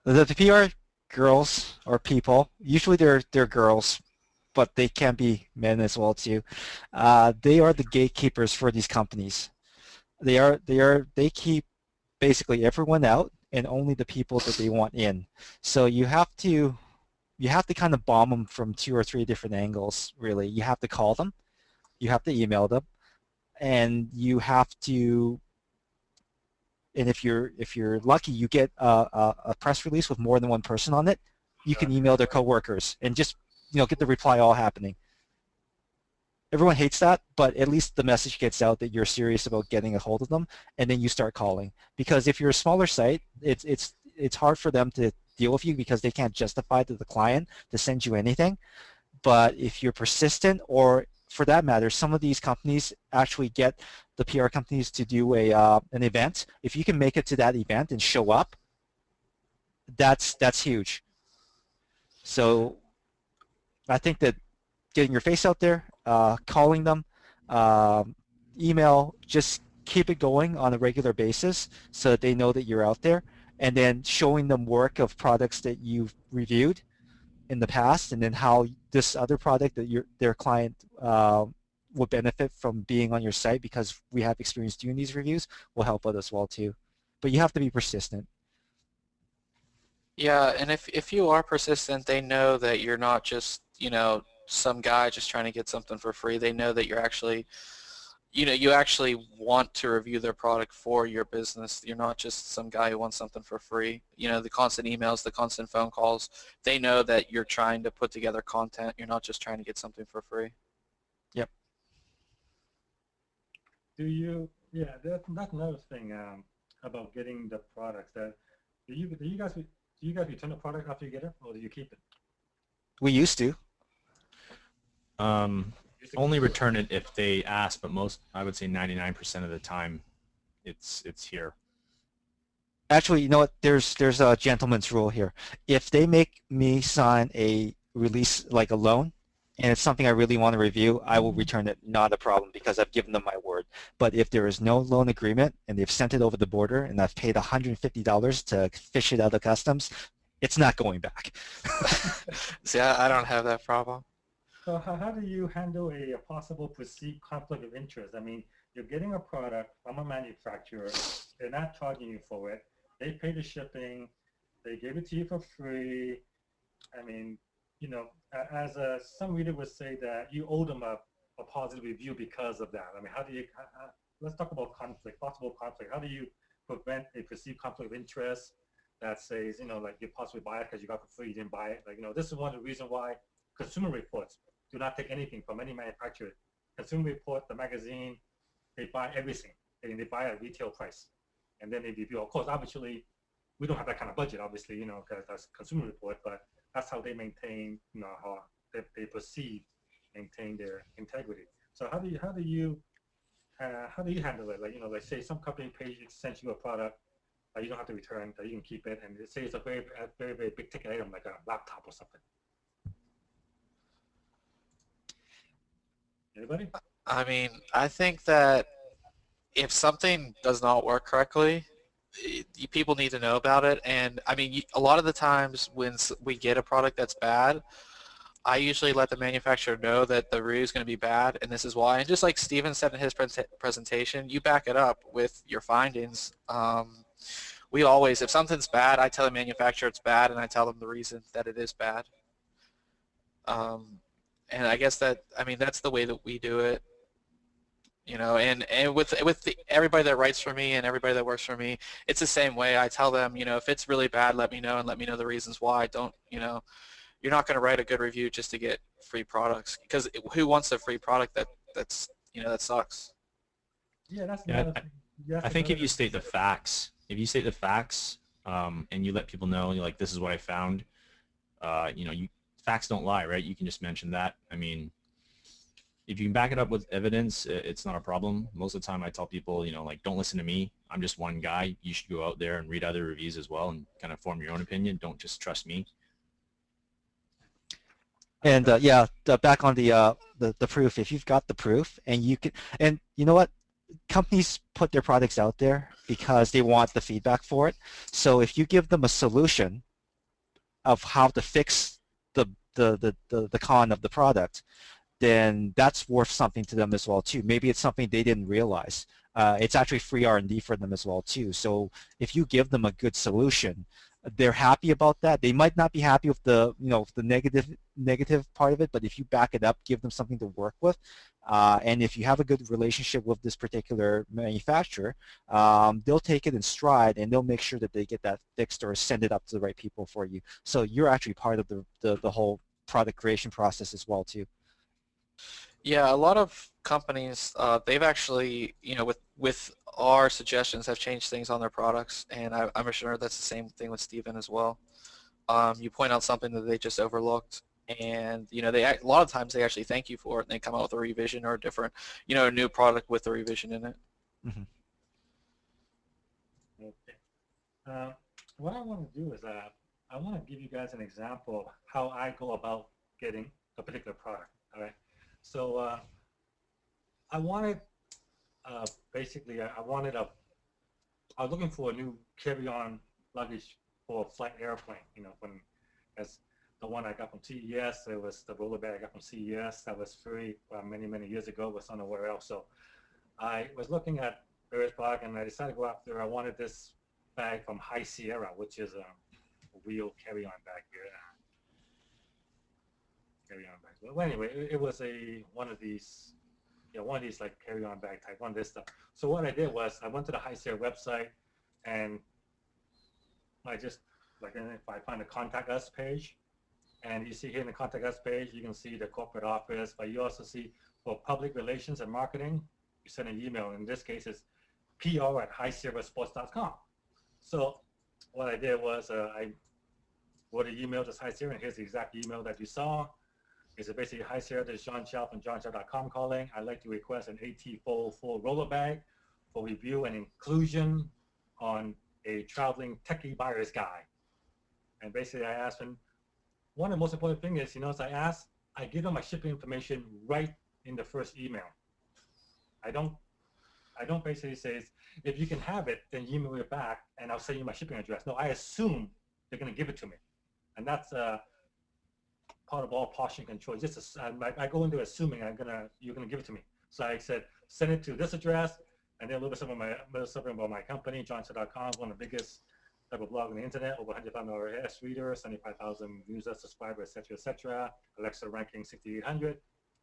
The PR girls or people, usually they're girls, but they can be men as well too. They are the gatekeepers for these companies. They keep basically everyone out, and only the people that they want in. So you have to kind of bomb them from 2 or 3 different angles, really. You have to call them, you have to email them, and you have to, and if you're lucky, you get a press release with more than one person on it. You can email their coworkers and just get the reply all happening. Everyone hates that, but at least the message gets out that you're serious about getting a hold of them, and then you start calling. Because if you're a smaller site, it's hard for them to deal with you because they can't justify to the client to send you anything. But if you're persistent, or for that matter, some of these companies actually get the PR companies to do an event. If you can make it to that event and show up, that's huge. So I think that getting your face out there, calling them, email, just keep it going on a regular basis so that they know that you're out there, and then showing them work of products that you've reviewed in the past, and then how this other product that their client will benefit from being on your site because we have experience doing these reviews will help out as well too. But you have to be persistent. Yeah, and if you are persistent, they know that you're not just, some guy just trying to get something for free. They know that you're actually, you actually want to review their product for your business. You're not just some guy who wants something for free. The constant emails, the constant phone calls, they know that you're trying to put together content. You're not just trying to get something for free. Yep. That's another thing about getting the products. That do you guys return the product after you get it, or do you keep it? We used to. Only return it if they ask, but I would say 99% of the time, it's here. Actually, you know what? There's a gentleman's rule here. If they make me sign a release, like a loan, and it's something I really want to review, I will return it, not a problem, because I've given them my word. But if there is no loan agreement and they've sent it over the border and I've paid $150 to fish it out of customs, it's not going back. See, I don't have that problem. So how do you handle a possible perceived conflict of interest? I mean, you're getting a product from a manufacturer, they're not charging you for it, they pay the shipping, they give it to you for free. I mean, as some reader would say that you owe them a positive review because of that. I mean, how do you, let's talk about conflict, possible conflict. How do you prevent a perceived conflict of interest that says, like you possibly buy it because you got it for free, you didn't buy it. Like, this is one of the reasons why Consumer Reports do not take anything from any manufacturer. Consumer Report, the magazine, they buy everything. They buy at retail price. And then they review. Of course, obviously, we don't have that kind of budget, obviously, because that's Consumer Report, but that's how they maintain, how they maintain their integrity. So how do you handle it? Like say some company sends you a product that you don't have to return, that you can keep it, and say it's a very, very big ticket item, like a laptop or something. Anybody? I mean, I think that if something does not work correctly, people need to know about it. And I mean, a lot of the times when we get a product that's bad, I usually let the manufacturer know that the review is going to be bad, and this is why. And just like Steven said in his presentation, you back it up with your findings. We always, if something's bad, I tell the manufacturer it's bad, and I tell them the reason that it is bad. And I guess that's the way that we do it. And with everybody that writes for me and everybody that works for me, it's the same way. I tell them, if it's really bad, let me know, and let me know the reasons why. Don't, you're not going to write a good review just to get free products, because who wants a free product that sucks? Yeah, that's yeah. I think if you state the facts, and you let people know, like, this is what I found, facts don't lie, right? You can just mention that. I mean, if you can back it up with evidence, it's not a problem. Most of the time I tell people, like, don't listen to me. I'm just one guy. You should go out there and read other reviews as well and kind of form your own opinion. Don't just trust me. And back on the proof. If you've got the proof, and you can, and you know what, companies put their products out there because they want the feedback for it. So if you give them a solution of how to fix the con of the product, then that's worth something to them as well too. Maybe it's something they didn't realize. It's actually free R&D for them as well too. So if you give them a good solution, they're happy about that. They might not be happy with the the negative part of it, but if you back it up, give them something to work with, and if you have a good relationship with this particular manufacturer, they'll take it in stride and they'll make sure that they get that fixed or send it up to the right people for you. So you're actually part of the whole product creation process as well too. Yeah, a lot of companies, they've actually, with our suggestions, have changed things on their products, and I'm sure that's the same thing with Steven as well. You point out something that they just overlooked, and a lot of times they actually thank you for it, and they come out with a revision or a different, a new product with a revision in it. Mm-hmm. Okay. What I want to do is I want to give you guys an example of how I go about getting a particular product. All right. So I wanted basically I was looking for a new carry-on luggage for a flight airplane. When as the one I got from CES, it was the roller bag I got from CES that was free many years ago. Was nowhere else. So I was looking at various products and I decided to go after. I wanted this bag from High Sierra, which is a wheel carry-on bag here. Carry-on bags. Well, anyway, it was one of these like carry-on bag type, one of this stuff. So what I did was I went to the High Sierra website and I just if I find the contact us page, and you see here in the contact us page, you can see the corporate office, but you also see for public relations and marketing, you send an email. In this case, it's pr@highsierrasports.com. So what I did was I wrote an email to High Sierra, and here's the exact email that you saw. It's basically, Hi Sierra, this is John Chow from johnchow.com calling. I'd like to request an AT404 roller bag for review and inclusion on a traveling techie buyer's guide. And basically I asked him, one of the most important things is, I give them my shipping information right in the first email. I don't basically say, if you can have it, then email it back and I'll send you my shipping address. No, I assume they're going to give it to me. And that's part of all portion control. Just I go into assuming you're gonna give it to me. So I said, send it to this address, and then a little something about my company, johnchow.com, one of the biggest type of blog on the internet, over 100,000 RSS readers, 75,000 newsletter subscribers, etc. Alexa ranking 6,800.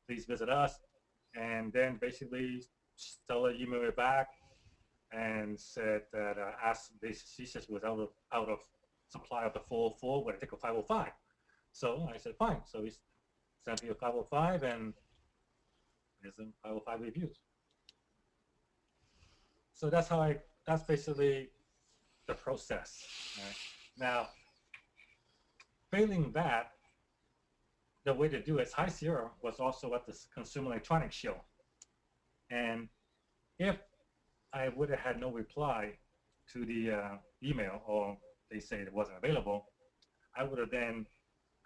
Please visit us, and then basically Stella emailed me back and said that she says was out of supply of the 404, would I take a 505? So I said, fine. So we sent me a 505, and there's a 505 reviews. So that's basically the process. Right? Now, failing that, the way to do it is High Sierra was also at the Consumer Electronics Show. And if I would have had no reply to the email, or they say it wasn't available, I would have then,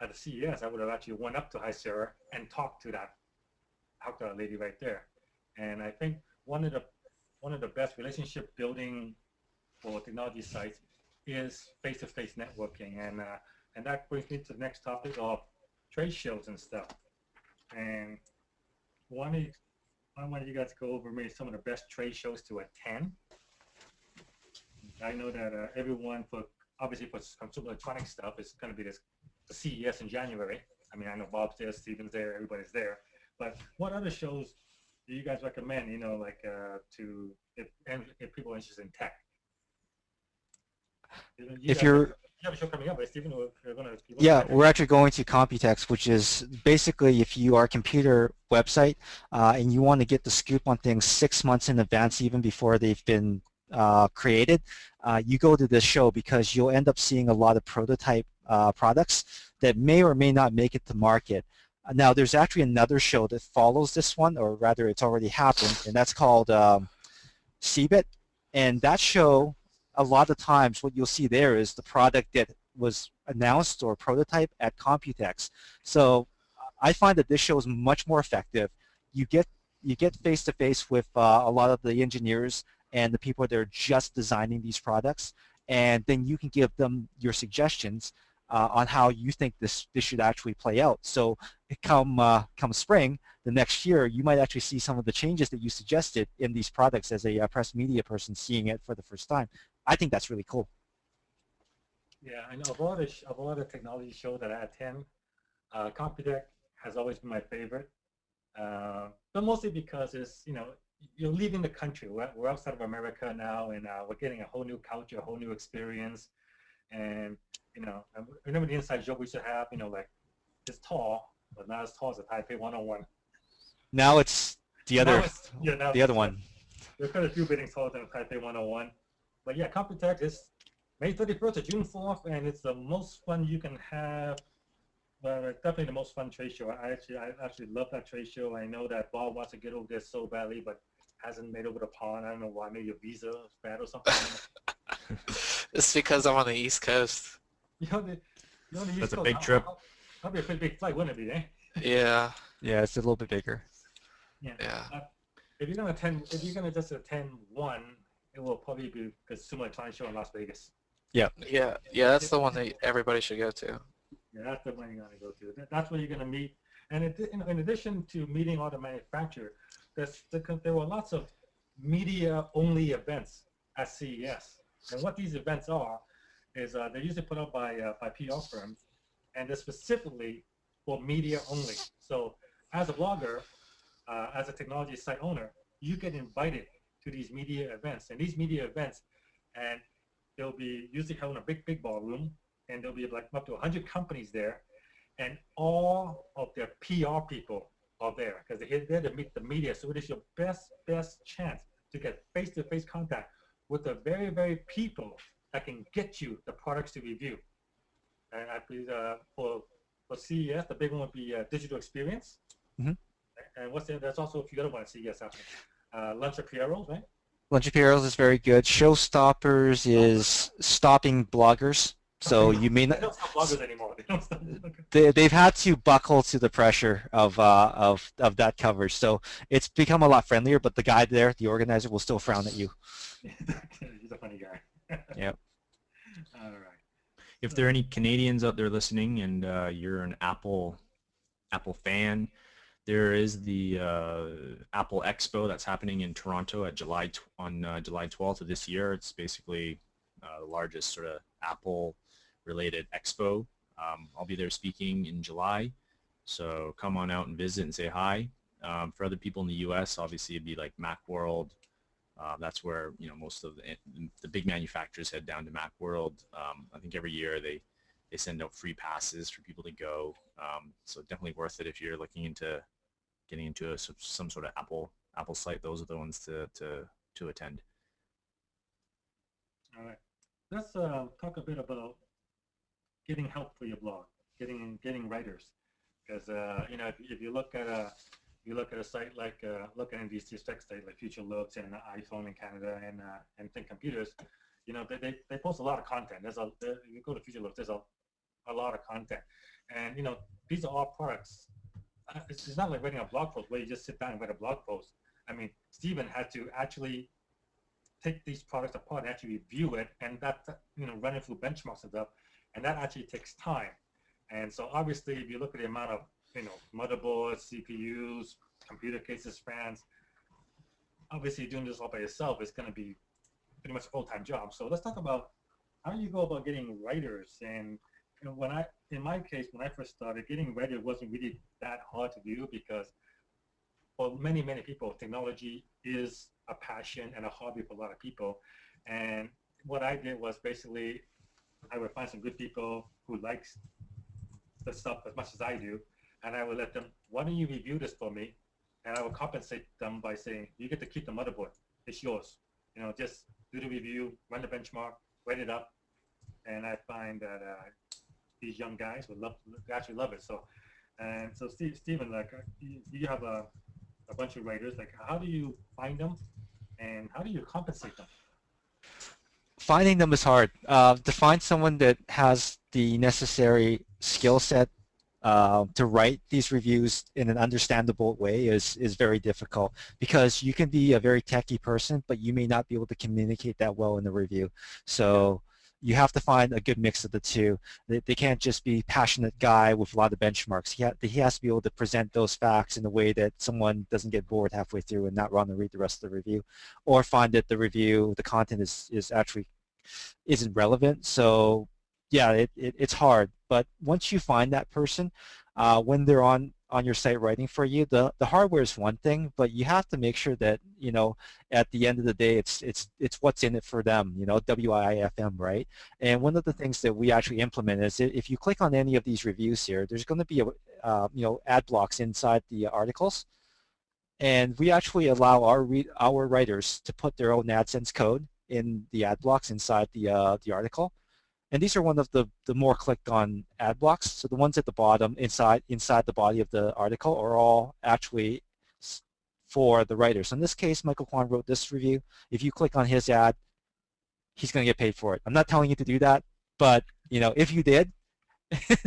at the CES, I would have actually went up to High Sierra and talked to that lady right there. And I think one of the best relationship building for technology sites is face-to-face networking, and that brings me to the next topic of trade shows and stuff. And I want you guys to go over maybe some of the best trade shows to attend. I know that everyone, obviously for consumer electronics stuff, it's going to be the CES in January. I mean, I know Bob's there, Steven's there, everybody's there. But what other shows do you guys recommend? If people are interested in tech. If you have a show coming up, right, Steven? We're actually going to Computex, which is basically if you are a computer website and you want to get the scoop on things 6 months in advance, even before they've been created, you go to this show because you'll end up seeing a lot of prototype products that may or may not make it to market. Now, there's actually another show that follows this one, or rather it's already happened, and that's called CeBIT. And that show, a lot of times what you'll see there is the product that was announced or prototype at Computex. So I find that this show is much more effective. You get face-to-face with a lot of the engineers and the people that are just designing these products, and then you can give them your suggestions on how you think this should actually play out. So come spring, the next year, you might actually see some of the changes that you suggested in these products as a press media person seeing it for the first time. I think that's really cool. Yeah, I know of all the technology shows that I attend, Computex has always been my favorite. But mostly because it's, you're leaving the country. We're outside of America now, and we're getting a whole new culture, a whole new experience. And, I remember the inside joke we used to have, like, it's tall, but not as tall as a Taipei 101. Now it's the Now other, it's, yeah, now the other one. there's quite a few buildings taller than Taipei 101. But yeah, Computex is May 31st to June 4th, and it's the most fun you can have. Well, definitely the most fun trade show. I actually love that trade show. I know that Bob wants to get over there so badly, but hasn't made over the pond. I don't know why. Maybe your visa is bad or something. It's because I'm on the East Coast. You're on the East That's a Coast. big trip. That'd be a pretty big flight, wouldn't it be? Eh? Yeah. Yeah, it's a little bit bigger. Yeah. Yeah. If you're gonna just attend one, it will probably be the Consumer Electronics Show in Las Vegas. Yeah. Yeah. That's the one that everybody should go to. Yeah, that's the one you're gonna go to. That's where you're gonna meet. And in addition to meeting all the manufacturers, there were lots of media-only events at CES. And what these events are is they're usually put up by PR firms, and they're specifically for media only. So as a blogger, as a technology site owner, you get invited to these media events. And these media events, and they'll be usually held in a big ballroom, and there'll be like up to 100 companies there, and all of their PR people are there because they're there to meet the media. So it is your best chance to get face-to-face contact with the very people that can get you the products to review. And I believe for CES, the big one would be digital experience. Mm-hmm. And there's also a few other ones at CES happening. Lunch of Piero's, right? Lunch of Piero's is very good. Showstoppers is stopping bloggers. So you may not. They don't stop bloggers anymore. They don't stop. They've had to buckle to the pressure of that coverage. So it's become a lot friendlier. But the guy there, the organizer, will still frown at you. He's a funny guy. Yep. All right. If there are any Canadians out there listening and you're an Apple fan, there is the Apple Expo that's happening in Toronto on July 12th of this year. It's basically the largest sort of Apple-related expo. I'll be there speaking in July, so come on out and visit and say hi. For other people in the U.S., obviously it'd be like Macworld. That's where most of the big manufacturers head down to Macworld. I think every year they send out free passes for people to go. So definitely worth it if you're looking into getting into some sort of Apple site. Those are the ones to attend. All right. Let's talk a bit about getting help for your blog, getting writers, because if you look at a site like look at these tech sites like Future Looks and iPhone in Canada and Think Computers, they post a lot of content. If you go to Future Looks, there's a lot of content, and these are all products. It's not like writing a blog post where you just sit down and write a blog post. I mean, Stephen had to actually take these products apart and actually review it, and that running through benchmarks and stuff, and that actually takes time. And so obviously, if you look at the amount of motherboards, CPUs, computer cases, fans, obviously doing this all by yourself is going to be pretty much a full-time job. So let's talk about how you go about getting writers. And in my case, when I first started, getting writers wasn't really that hard to do because for many people, technology is a passion and a hobby for a lot of people. And what I did was basically I would find some good people who likes the stuff as much as I do, and I would let them, why don't you review this for me? And I would compensate them by saying, you get to keep the motherboard. It's yours. Just do the review, run the benchmark, write it up. And I find that these young guys would actually love it. So Stephen, like you have a bunch of writers. Like, how do you find them, and how do you compensate them? Finding them is hard. To find someone that has the necessary skill set to write these reviews in an understandable way is very difficult, because you can be a very techie person, but you may not be able to communicate that well in the review. So You have to find a good mix of the two. They can't just be passionate guy with a lot of benchmarks. He has to be able to present those facts in a way that someone doesn't get bored halfway through and not want to read the rest of the review, or find that the review, the content is actually isn't relevant. So yeah, it's hard. But once you find that person, when they're on your site writing for you, the hardware is one thing, but you have to make sure that, you know, at the end of the day, it's what's in it for them, you know, WIFM, right? And one of the things that we actually implement is if you click on any of these reviews here, there's going to be a you know, ad blocks inside the articles, and we actually allow our writers to put their own AdSense code in the ad blocks inside the article. And these are one of the more clicked on ad blocks. So the ones at the bottom inside the body of the article are all actually for the writers. In this case, Michael Kwan wrote this review. If you click on his ad, he's going to get paid for it. I'm not telling you to do that, but you know, if you did,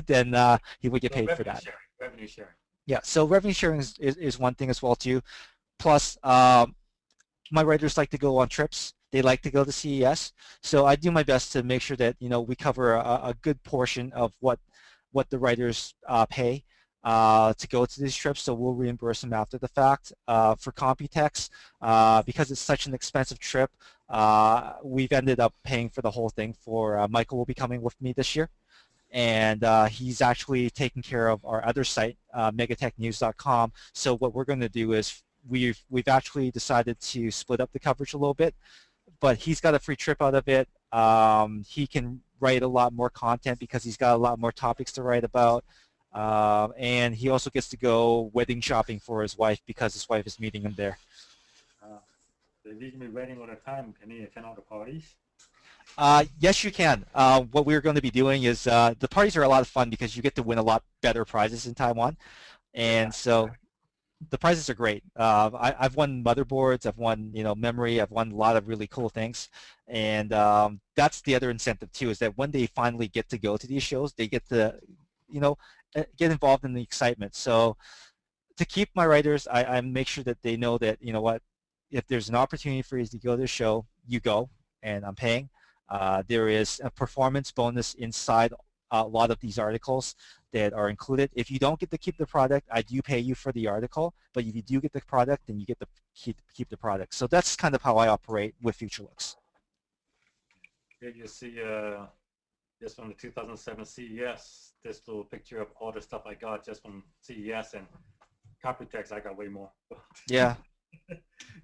then he would get paid for that. Revenue sharing. Yeah, so revenue sharing is one thing as well too. Plus, my writers like to go on trips. They like to go to CES. So I do my best to make sure that, you know, we cover a good portion of what the writers pay to go to these trips. So we'll reimburse them after the fact. For Computex, because it's such an expensive trip, we've ended up paying for the whole thing. For Michael will be coming with me this year. And he's actually taking care of our other site, megatechnews.com. So what we're going to do is we've actually decided to split up the coverage a little bit, but he's got a free trip out of it. He can write a lot more content because he's got a lot more topics to write about. And he also gets to go wedding shopping for his wife because his wife is meeting him there. They leave me waiting all the time. Can he attend all the parties? Yes, you can. What we're going to be doing is the parties are a lot of fun because you get to win a lot better prizes in Taiwan. And so the prizes are great. I've won motherboards, I've won, you know, memory, I've won a lot of really cool things. And that's the other incentive too, is that when they finally get to go to these shows, they get to, you know, get involved in the excitement. So to keep my writers, I make sure that they know that, you know what, if there's an opportunity for you to go to the show, you go, and I'm paying. There is a performance bonus inside a lot of these articles that are included. If you don't get to keep the product, I do pay you for the article, but if you do get the product, then you get to keep the product. So that's kind of how I operate with FutureLooks. Here you see just from the 2007 CES, this little picture of all the stuff I got just from CES, and Computex, I got way more. Yeah.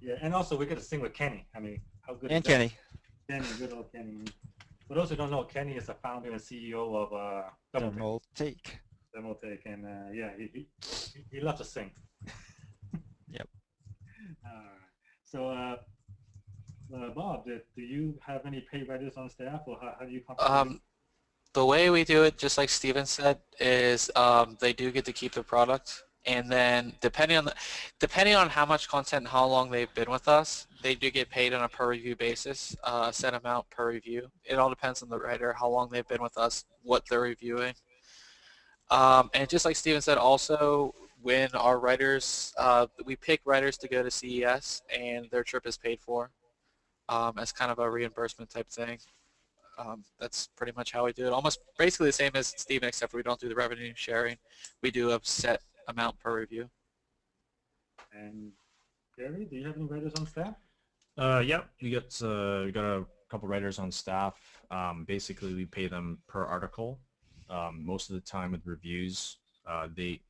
Yeah, and also we get to sing with Kenny. I mean, how good And is that? Kenny. Kenny, good old Kenny. For those who don't know, Kenny is the founder and CEO of Double Take. Demotech, and yeah, he loves to sing. Yep. So, Bob, do you have any paid writers on staff, or how do you compensate? The way we do it, just like Steven said, is they do get to keep the product, and then depending on how much content and how long they've been with us, they do get paid on a per review basis, a set amount per review. It all depends on the writer, how long they've been with us, what they're reviewing. And just like Steven said, also when our writers, we pick writers to go to CES, and their trip is paid for as kind of a reimbursement type thing. That's pretty much how we do it. Almost basically the same as Steven, except for we don't do the revenue sharing. We do a set amount per review. And Gary, do you have any writers on staff? Yeah, we got a couple writers on staff. Basically, we pay them per article. Most of the time with reviews, they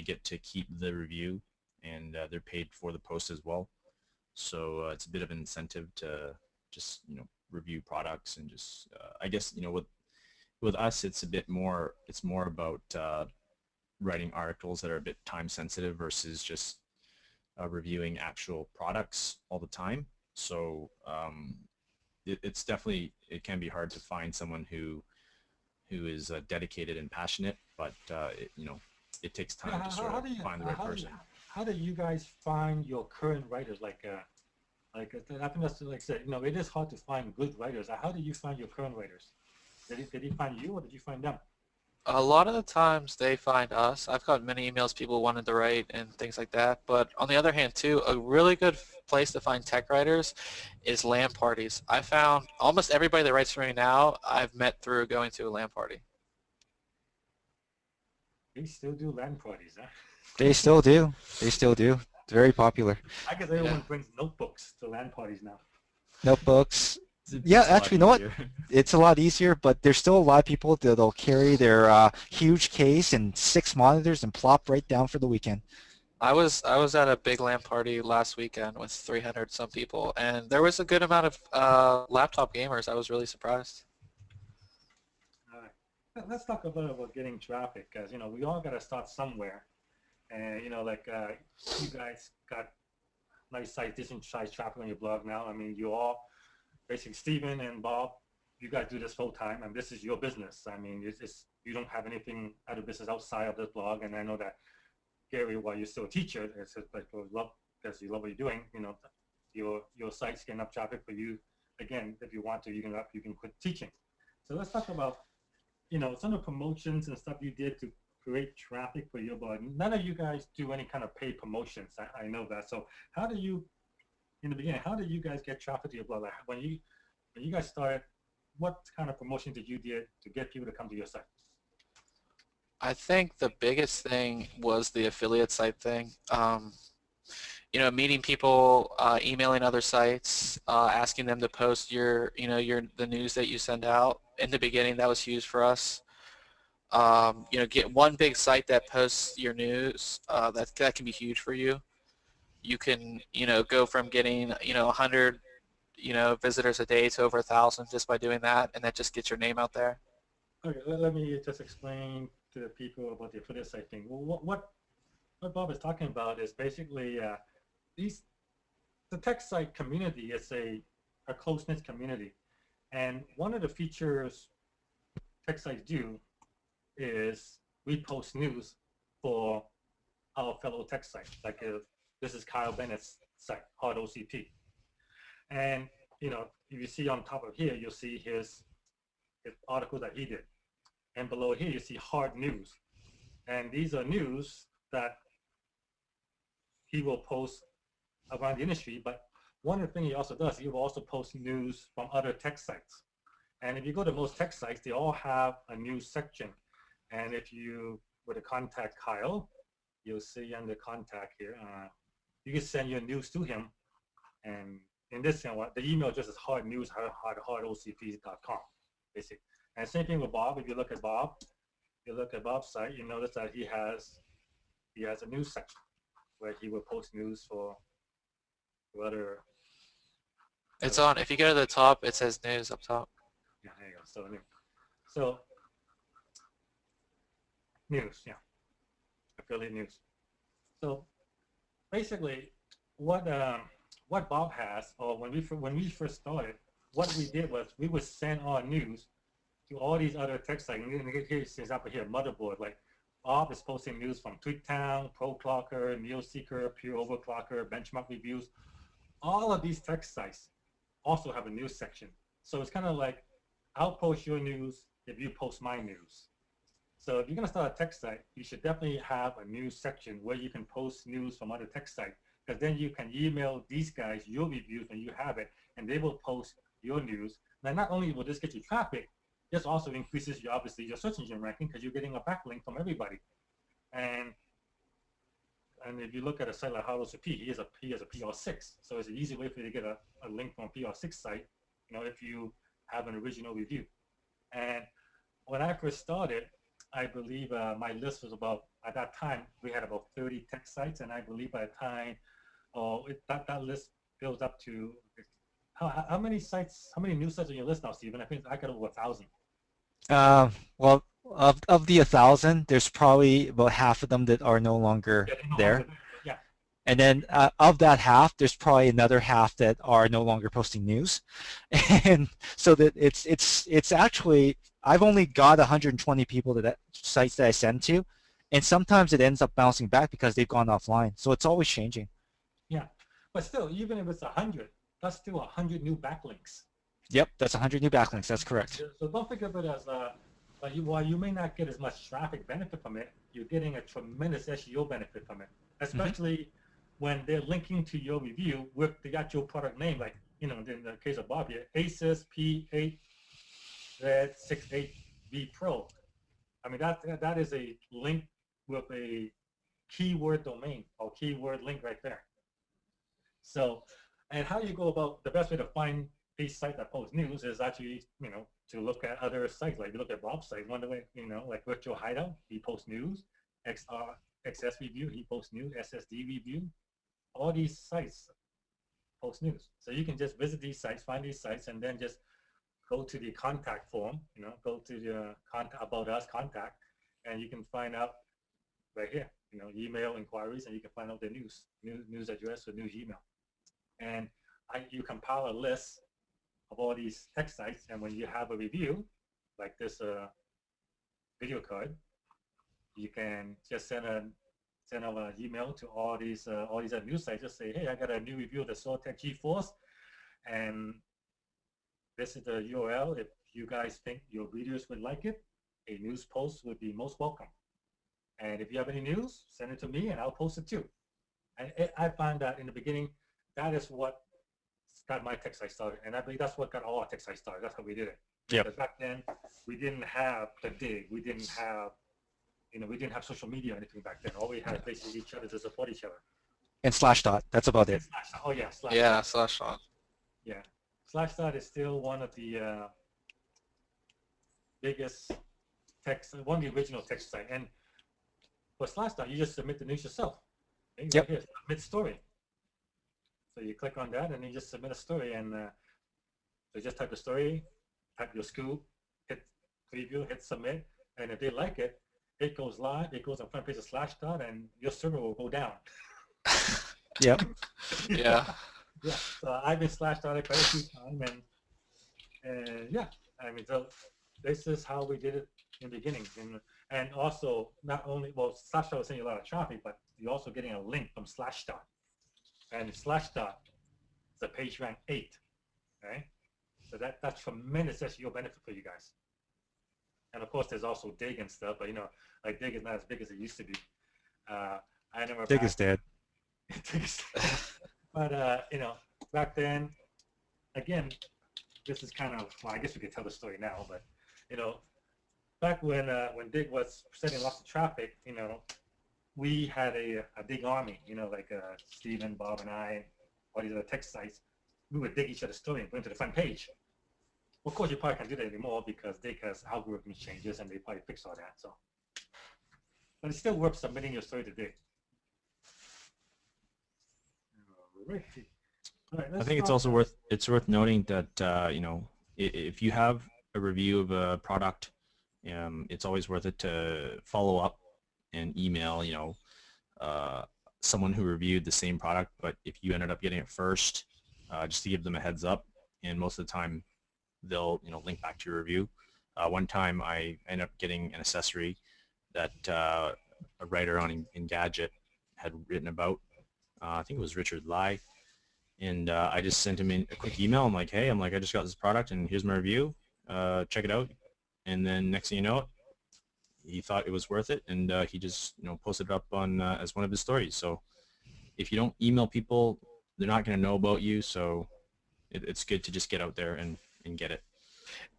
get to keep the review, and they're paid for the post as well. So it's a bit of an incentive to just, you know, review products, and just I guess, you know, with us it's a bit more, it's more about writing articles that are a bit time sensitive versus just reviewing actual products all the time. So it's definitely, it can be hard to find someone who is dedicated and passionate, but you know, it takes time to sort of find the right person. How do you guys find your current writers? Like I think that's, like I said, you know, it is hard to find good writers. How do you find your current writers? Did he find you, or did you find them? A lot of the times they find us. I've got many emails people wanted to write and things like that. But on the other hand, too, a really good place to find tech writers is LAN parties. I found almost everybody that writes for me now I've met through going to a LAN party. We still do LAN parties, huh? They still do. They still do. It's very popular. I guess Yeah. everyone brings notebooks to LAN parties now. Notebooks. It's Yeah, a lot actually, you know what? easier. It's a lot easier, but there's still a lot of people that'll carry their huge case and 6 monitors and plop right down for the weekend. I was at a big LAN party last weekend with 300 some people, and there was a good amount of laptop gamers. I was really surprised. All right. Let's talk a little about getting traffic, because we all got to start somewhere, and like you guys got nice size, decent size traffic on your blog now. I mean, you all basically Stephen and Bob, you guys do this full time, and this is your business. I mean, it's you don't have anything other business outside of this blog, and I know that Gary, while you're still a teacher, it's just like because you love what you're doing. Your site's getting up traffic for you. Again, if you want to, you can quit teaching. So let's talk about some of the promotions and stuff you did to create traffic for your blog. None of you guys do any kind of paid promotions. I know that. So how do you, in the beginning, how did you guys get traffic to your blog? Like when you guys started, what kind of promotion did you do to get people to come to your site? I think the biggest thing was the affiliate site thing. Meeting people, emailing other sites, asking them to post the news that you send out. In the beginning, that was huge for us. Get one big site that posts your news. That can be huge for you. You can, go from getting, 100, visitors a day to over 1,000 just by doing that, and that just gets your name out there. Okay, let me just explain to the people about the affiliate site thing. Well, what Bob is talking about is basically the tech site community is a close-knit community, and one of the features tech sites do is we post news for our fellow tech sites. Like this is Kyle Bennett's site, Hard OCP, and if you see on top of here, you'll see his article that he did. And below here, you see hard news. And these are news that he will post around the industry. But one of the things he also does, he will also post news from other tech sites. And if you go to most tech sites, they all have a news section. And if you were to contact Kyle, you'll see under contact here, you can send your news to him. And in this one, the email address is hardnews@hardocps.com, basically. And same thing with Bob. If you look at Bob's site, you notice that he has a news section where he will post news for other. It's on. If you go to the top, it says news up top. Yeah, there you go. So news, yeah, affiliate news. So basically, what Bob has, or when we first started, what we did was we would send our news to all these other tech sites. And here's an example here, Motherboard. Like Bob is posting news from TweetTown, ProClocker, NeoSeeker, Pure Overclocker, Benchmark Reviews. All of these tech sites also have a news section. So it's kind of like, I'll post your news if you post my news. So if you're going to start a tech site, you should definitely have a news section where you can post news from other tech sites, because then you can email these guys your reviews when you have it, and they will post your news. Now, not only will this get you traffic, this also increases obviously your search engine ranking, because you're getting a backlink from everybody. And if you look at a site like HowToCP, he has a PR6, so it's an easy way for you to get a link from a PR6 site, if you have an original review. And when I first started, I believe my list was at that time, we had about 30 tech sites, and I believe by the time that list builds up to, how many news sites on your list now, Stephen? I think I got over 1,000. Well, of the 1,000, there's probably about half of them that are no longer there. Yeah. And then of that half, there's probably another half that are no longer posting news. And so that it's actually, I've only got 120 people that sites that I send to, and sometimes it ends up bouncing back because they've gone offline. So it's always changing. Yeah, but still, even if it's 100, that's still 100 new backlinks. Yep, that's 100 new backlinks. That's correct. So don't think of it as But while you may not get as much traffic benefit from it, you're getting a tremendous SEO benefit from it, especially when they're linking to your review with the actual product name, like, in the case of Bob here, Asus P8Z68V Pro. I mean, that is a link with a keyword domain or keyword link right there. So, and how you go about, the best way to find a site that posts news is actually, to look at other sites. Like you look at Bob's site, one way, like Virtual Hideout, he posts news. XS Review, he posts news. SSD Review, all these sites post news. So you can just visit these sites, find these sites, and then just go to the contact form, go to the About Us contact, and you can find out right here, email inquiries, and you can find out the news address or news email. And you compile a list of all these tech sites, and when you have a review, like this video card, you can just send an email to all these news sites. Just say, hey, I got a new review of the Sortech GeForce, and this is the URL. If you guys think your readers would like it, a news post would be most welcome. And if you have any news, send it to me, and I'll post it too. And I found that in the beginning, that is what got my tech site started, and I believe that's what got all our tech sites started. That's how we did it. Yep. Because back then, we didn't have the dig. We didn't have, we didn't have social media or anything back then. All we had basically each other to support each other. And Slashdot, that's about it. Oh yeah, Slashdot. Yeah, Slashdot. Yeah, Slashdot is still one of the biggest one of the original text site. And for Slashdot, you just submit the news yourself. Okay? Yep. Right here, submit story. So you click on that, and you just submit a story, and so just type the story, type your scoop, hit preview, hit submit, and if they like it, it goes live. It goes on front page of Slashdot, and your server will go down. Yep. Yeah. Yeah. So I've been Slashdot quite a few times, and yeah, I mean, so this is how we did it in the beginning, and also not only Slashdot was sending you a lot of traffic, but you're also getting a link from Slashdot. And Slashdot, the page rank 8, right? So that's tremendous SEO benefit for you guys. And of course, there's also Dig and stuff, but like Dig is not as big as it used to be. I remember Dig is dead. But back then, again, this is kind of, well, I guess we could tell the story now, but back when Dig was sending lots of traffic, we had a Dig army, like Steven, Bob, and I, all these other tech sites. We would dig each other's story and put it to the front page. Of course, you probably can't do that anymore because Dig has algorithm changes, and they probably fix all that. So, but it's still worth submitting your story to Dig. All right, I think it's also worth noting that if you have a review of a product, it's always worth it to follow up and email someone who reviewed the same product, but if you ended up getting it first, just to give them a heads up, and most of the time they'll link back to your review. One time I ended up getting an accessory that a writer on Engadget had written about. I think it was Richard Lai, and I just sent him a quick email. I'm like, hey, I just got this product, and here's my review. Check it out. And then next thing you know, he thought it was worth it, and he just posted it up on as one of his stories. So if you don't email people, they're not going to know about you. So it's good to just get out there and get it.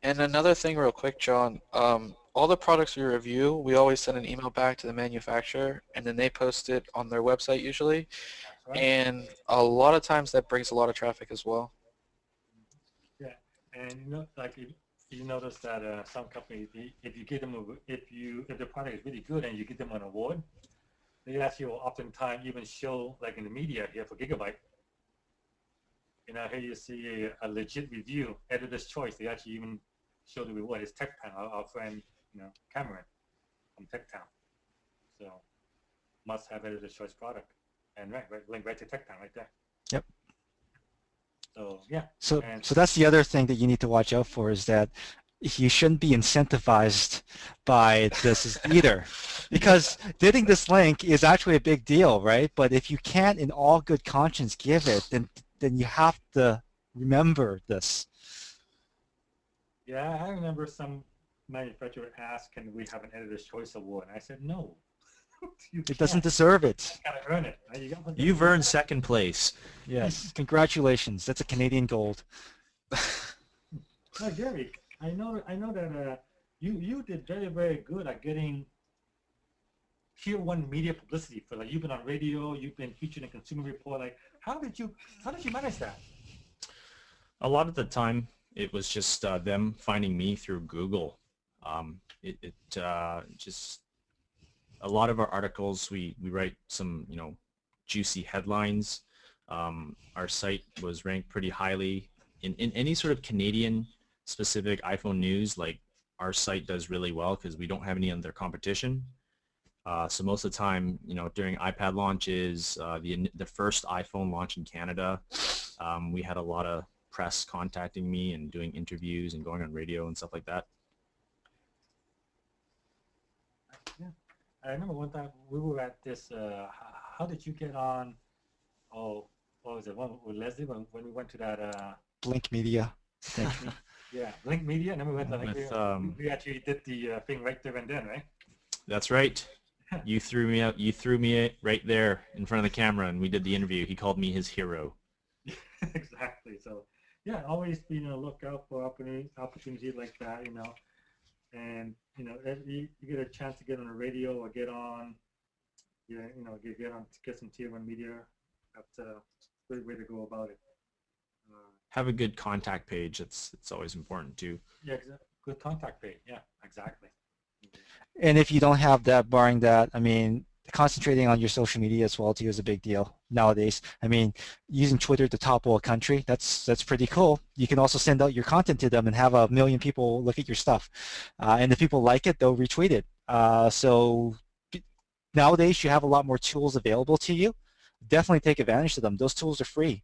And another thing real quick, John, all the products we review, we always send an email back to the manufacturer, and then they post it on their website usually. Right. And a lot of times that brings a lot of traffic as well. Yeah, and like if you notice that some companies, if you give them if the product is really good and you give them an award, they actually will oftentimes even show, like in the media here for Gigabyte. Here you see a legit review, editor's choice. They actually even show the reward. It's TechTown, our friend, Cameron from TechTown. So must have editor's choice product, and link right to TechTown right there. Yep. So yeah. So that's the other thing that you need to watch out for, is that you shouldn't be incentivized by this either, because getting this link is actually a big deal, right? But if you can't in all good conscience give it, then you have to remember this. Yeah, I remember some manufacturer asked, "Can we have an Editor's Choice Award?" And I said, "No, you It can't. doesn't deserve it. You gotta earn it. Right? You've earned second place. Yes, congratulations. That's a Canadian gold. Now, Gary, I know that you did very good at getting tier one media publicity for, like, you've been on radio, you've been featured in Consumer Report. Like, how did you manage that? A lot of the time, it was just them finding me through Google. Just a lot of our articles, we write some, juicy headlines. Our site was ranked pretty highly in any sort of Canadian specific iPhone news. Like, our site does really well because we don't have any other competition. So most of the time, during iPad launches, the first iPhone launch in Canada, we had a lot of press contacting me and doing interviews and going on radio and stuff like that. Yeah, I remember one time we were at this. How did you get on? Oh, what was it? One with Leslie when we went to that. Blink Media. Yeah, Link Media, and then we went to Link With, Media. We actually did the thing right there and then, right? That's right. You threw me out. You threw me right there in front of the camera, and we did the interview. He called me his hero. Exactly. So, yeah, always be on the lookout for opportunities like that, and if you get a chance to get on the radio or get on, get some tier one media. That's a great way to go about it. Have a good contact page. It's always important too. Yeah, good contact page. Yeah, exactly. And if you don't have that, barring that, I mean, concentrating on your social media as well too is a big deal nowadays. I mean, using Twitter to topple a country, that's pretty cool. You can also send out your content to them and have 1 million people look at your stuff. And if people like it, they'll retweet it. So nowadays you have a lot more tools available to you. Definitely take advantage of them. Those tools are free.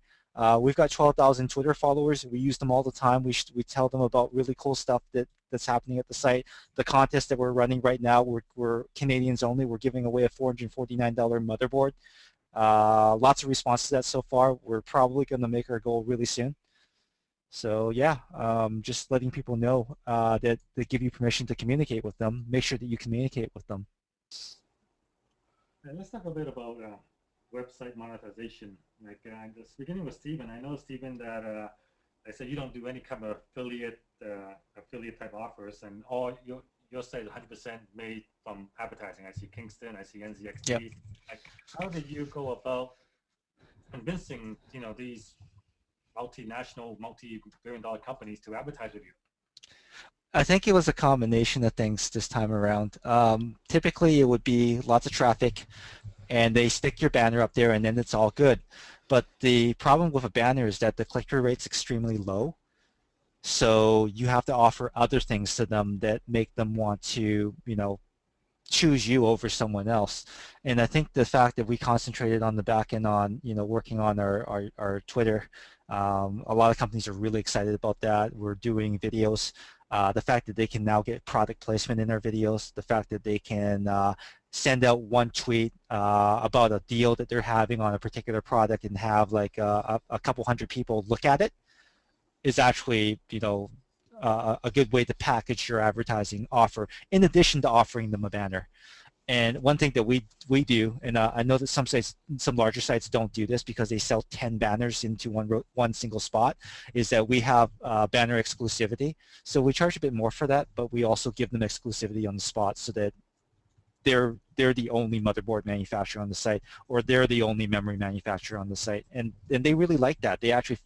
We've got 12,000 Twitter followers. We use them all the time. We tell them about really cool stuff that's happening at the site. The contest that we're running right now, we're Canadians only. We're giving away a $449 motherboard. Lots of response to that so far. We're probably going to make our goal really soon. So yeah, just letting people know that they give you permission to communicate with them. Make sure that you communicate with them. And let's talk a bit about website monetization. Like, just beginning with Stephen, I know, Stephen, that I said you don't do any kind of affiliate type offers, and all your site is 100% made from advertising. I see Kingston, I see NZXT. Yep. Like, how did you go about convincing these multinational, multi-billion-dollar companies to advertise with you? I think it was a combination of things this time around. Typically, it would be lots of traffic, and they stick your banner up there, and then it's all good. But the problem with a banner is that the click-through rate's extremely low. So you have to offer other things to them that make them want to, choose you over someone else. And I think the fact that we concentrated on the back end on, working on our Twitter, a lot of companies are really excited about that. We're doing videos. The fact that they can now get product placement in their videos, the fact that they can send out one tweet about a deal that they're having on a particular product and have like a couple hundred people look at it is actually, a good way to package your advertising offer in addition to offering them a banner. And one thing that we do, and I know that some larger sites don't do this because they sell 10 banners into one single spot, is that we have banner exclusivity. So we charge a bit more for that, but we also give them exclusivity on the spot so that they're the only motherboard manufacturer on the site, or they're the only memory manufacturer on the site, and they really like that. They actually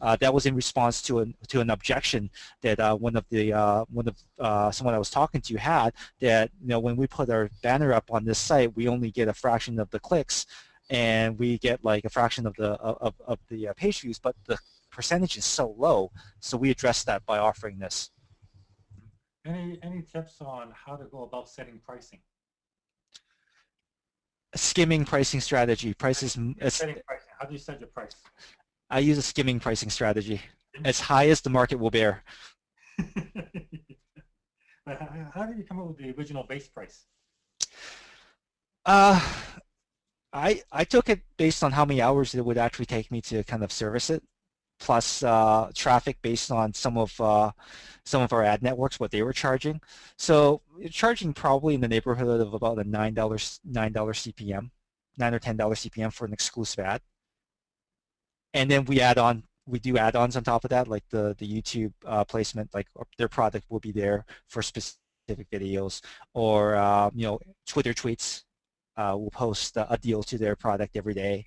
that was in response to an objection that someone I was talking to had, that when we put our banner up on this site, we only get a fraction of the clicks, and we get like a fraction of the page views, but the percentage is so low. So we addressed that by offering this. Any tips on how to go about setting pricing? Skimming pricing strategy. Setting pricing. How do you set your price? I use a skimming pricing strategy, as high as the market will bear. But how did you come up with the original base price? I took it based on how many hours it would actually take me to kind of service it. plus traffic based on some of our ad networks, what they were charging. So you're charging probably in the neighborhood of about a $9 CPM, $9 or $10 CPM for an exclusive ad. And then we do add-ons on top of that, like the YouTube placement, like their product will be there for specific videos, or Twitter tweets will post a deal to their product every day.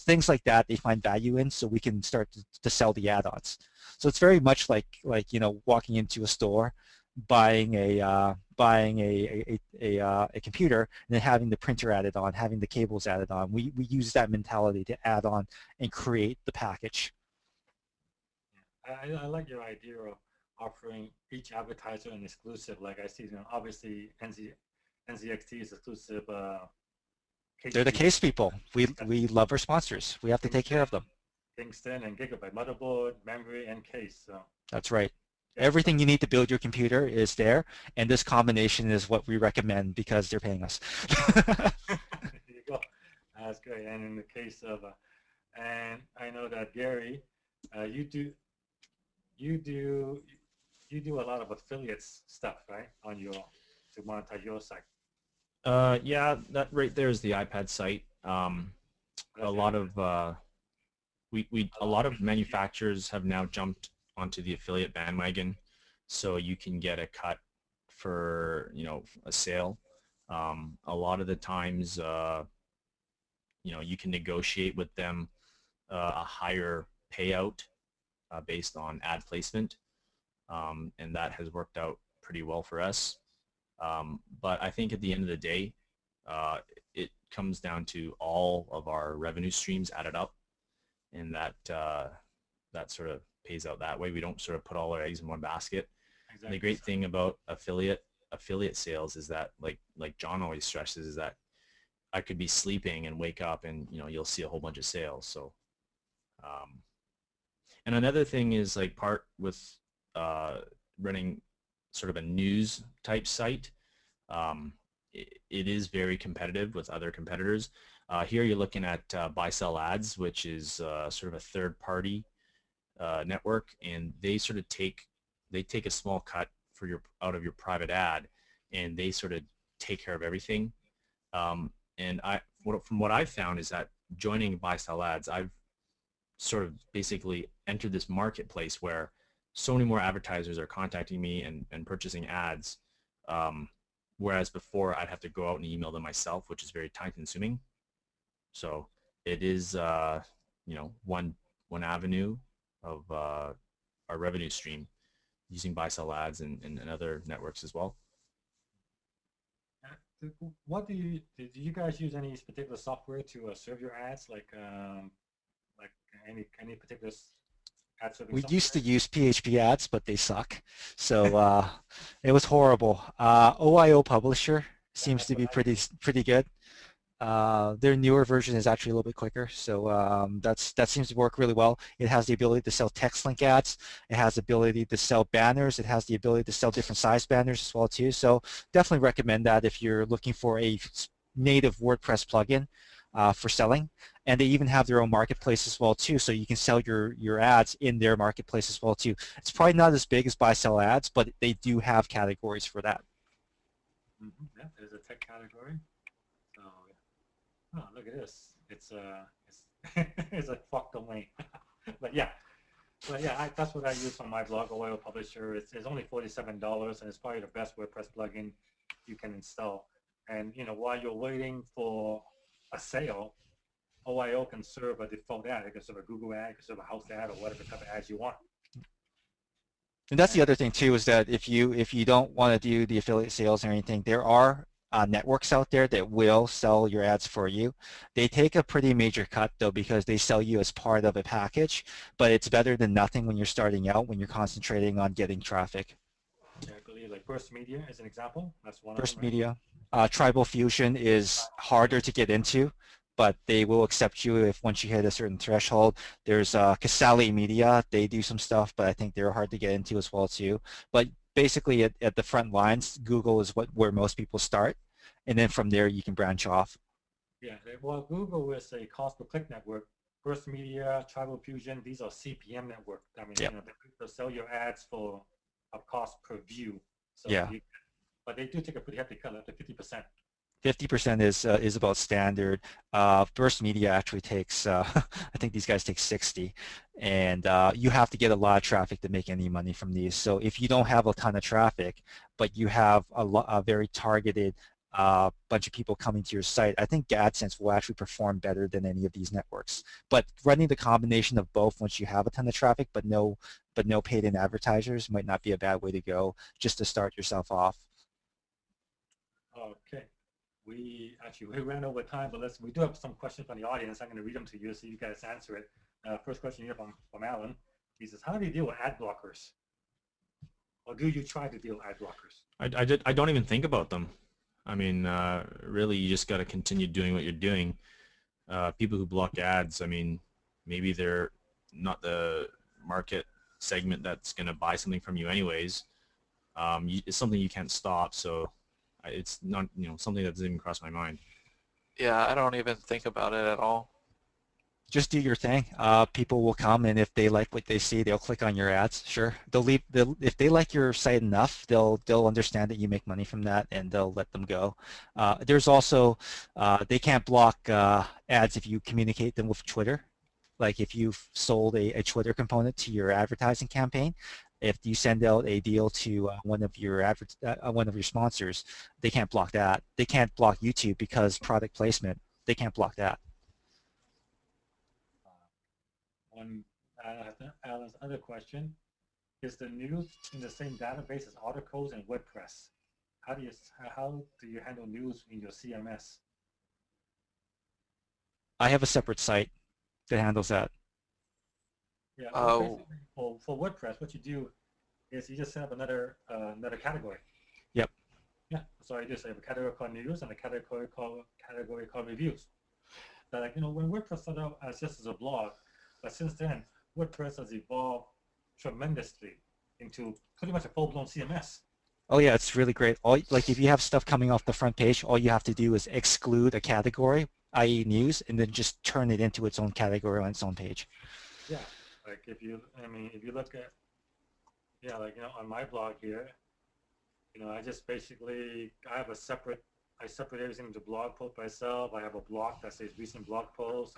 Things like that they find value in, so we can start to sell the add-ons. So it's very much like walking into a store, buying a computer, and then having the printer added on, having the cables added on. We use that mentality to add on and create the package. I like your idea of offering each advertiser an exclusive. Like I see, obviously NZXT is exclusive. They're the case people. We Yeah. love our sponsors. We have to take care of them. Kingston and Gigabyte, motherboard, memory, and case. So That's right. yeah, Everything you need to build your computer is there, and this combination is what we recommend because they're paying us. there you go. That's great. And in the case of, and I know that Gary, you do a lot of affiliates stuff, right, on your to monetize your site. Yeah, that right there is the iPad site. A lot of a lot of manufacturers have now jumped onto the affiliate bandwagon, so you can get a cut for a sale. A lot of the times, you can negotiate with them a higher payout based on ad placement, and that has worked out pretty well for us. But I think at the end of the day, it comes down to all of our revenue streams added up, and that sort of pays out that way. We don't sort of put all our eggs in one basket. Exactly. And the great thing about affiliate sales is that, like John always stresses, is that I could be sleeping and wake up and you'll see a whole bunch of sales. So, and another thing is, like, part with running sort of a news type site, it is very competitive with other competitors. Here you're looking at buy sell ads, which is sort of a third party network, and they sort of take a small cut out of your private ad, and they sort of take care of everything. And from what I've found is that joining buy sell ads, I've sort of basically entered this marketplace where so many more advertisers are contacting me and purchasing ads, whereas before I'd have to go out and email them myself, which is very time consuming. So it is one avenue of our revenue stream, using buy sell ads and other networks as well. What do you guys use any particular software to serve your ads, like any particular ad serving We software? used to use PHP ads, but they suck. So it was horrible. OIO Publisher seems That's to what be I use. pretty good. Their newer version is actually a little bit quicker, so that seems to work really well. It has the ability to sell text link ads. It has the ability to sell banners. It has the ability to sell different size banners as well too. So definitely recommend that if you're looking for a native WordPress plugin for selling. And they even have their own marketplace as well too, so you can sell your ads in their marketplace as well too. It's probably not as big as buy sell ads, but they do have categories for that. Yeah, there's a tech category. So, oh, look at this. It's it's a fuck domain. but yeah, that's what I use on my blog, Oil Publisher. It's only $47, and it's probably the best WordPress plugin you can install. And while you're waiting for a sale, OIO can serve a default ad. It can serve a Google ad, it can serve a house ad, or whatever type of ads you want. And that's the other thing too, is that if you don't want to do the affiliate sales or anything, there are networks out there that will sell your ads for you. They take a pretty major cut though, because they sell you as part of a package, but it's better than nothing when you're starting out, when you're concentrating on getting traffic. Yeah, I believe like Burst Media is an example. That's one of Burst them, right? Media. Tribal Fusion is harder to get into, but they will accept you if once you hit a certain threshold. There's Casale Media. They do some stuff, but I think they're hard to get into as well too. But basically at the front lines, Google is where most people start, and then from there you can branch off. Yeah, well, Google is a cost per click network First Media, Tribal Fusion, these are CPM network. I mean, Yep. they'll sell your ads for a cost per view. So Yeah. but they do take a pretty hefty cut, up to 50%. 50% is about standard. First Media actually takes, I think these guys take 60, and you have to get a lot of traffic to make any money from these. So if you don't have a ton of traffic, but you have a very targeted bunch of people coming to your site, I think AdSense will actually perform better than any of these networks. But running the combination of both once you have a ton of traffic, but no paid-in advertisers might not be a bad way to go just to start yourself off. Okay. We ran over time, but we do have some questions from the audience. I'm going to read them to you so you guys answer it. First question here from Alan. He says, how do you deal with ad blockers? Or do you try to deal with ad blockers? I don't even think about them. I mean, really, you just got to continue doing what you're doing. People who block ads, I mean, maybe they're not the market segment that's going to buy something from you anyways. It's something you can't stop, so it's not, something that doesn't even cross my mind. Yeah, I don't even think about it at all. Just do your thing. People will come, and if they like what they see, they'll click on your ads. Sure, if they like your site enough, they'll understand that you make money from that, and they'll let them go. There's also they can't block ads if you communicate them with Twitter. Like if you've sold a Twitter component to your advertising campaign, if you send out a deal to one of your sponsors, they can't block that. They can't block YouTube because product placement. They can't block that. On Alan's other question, is the news in the same database as articles and WordPress? How do you handle news in your CMS? I have a separate site that handles that. Yeah. Oh. For WordPress, what you do is you just set up another category. Yep. Yeah. So I just have a category called news and a category called reviews. So when WordPress started out as just as a blog, but since then WordPress has evolved tremendously into pretty much a full-blown CMS. Oh yeah, it's really great. Like if you have stuff coming off the front page, all you have to do is exclude a category, i.e. news, and then just turn it into its own category on its own page. Yeah, like if you look at, on my blog here, I just basically, I separate everything into blog post myself. I have a block that says recent blog posts.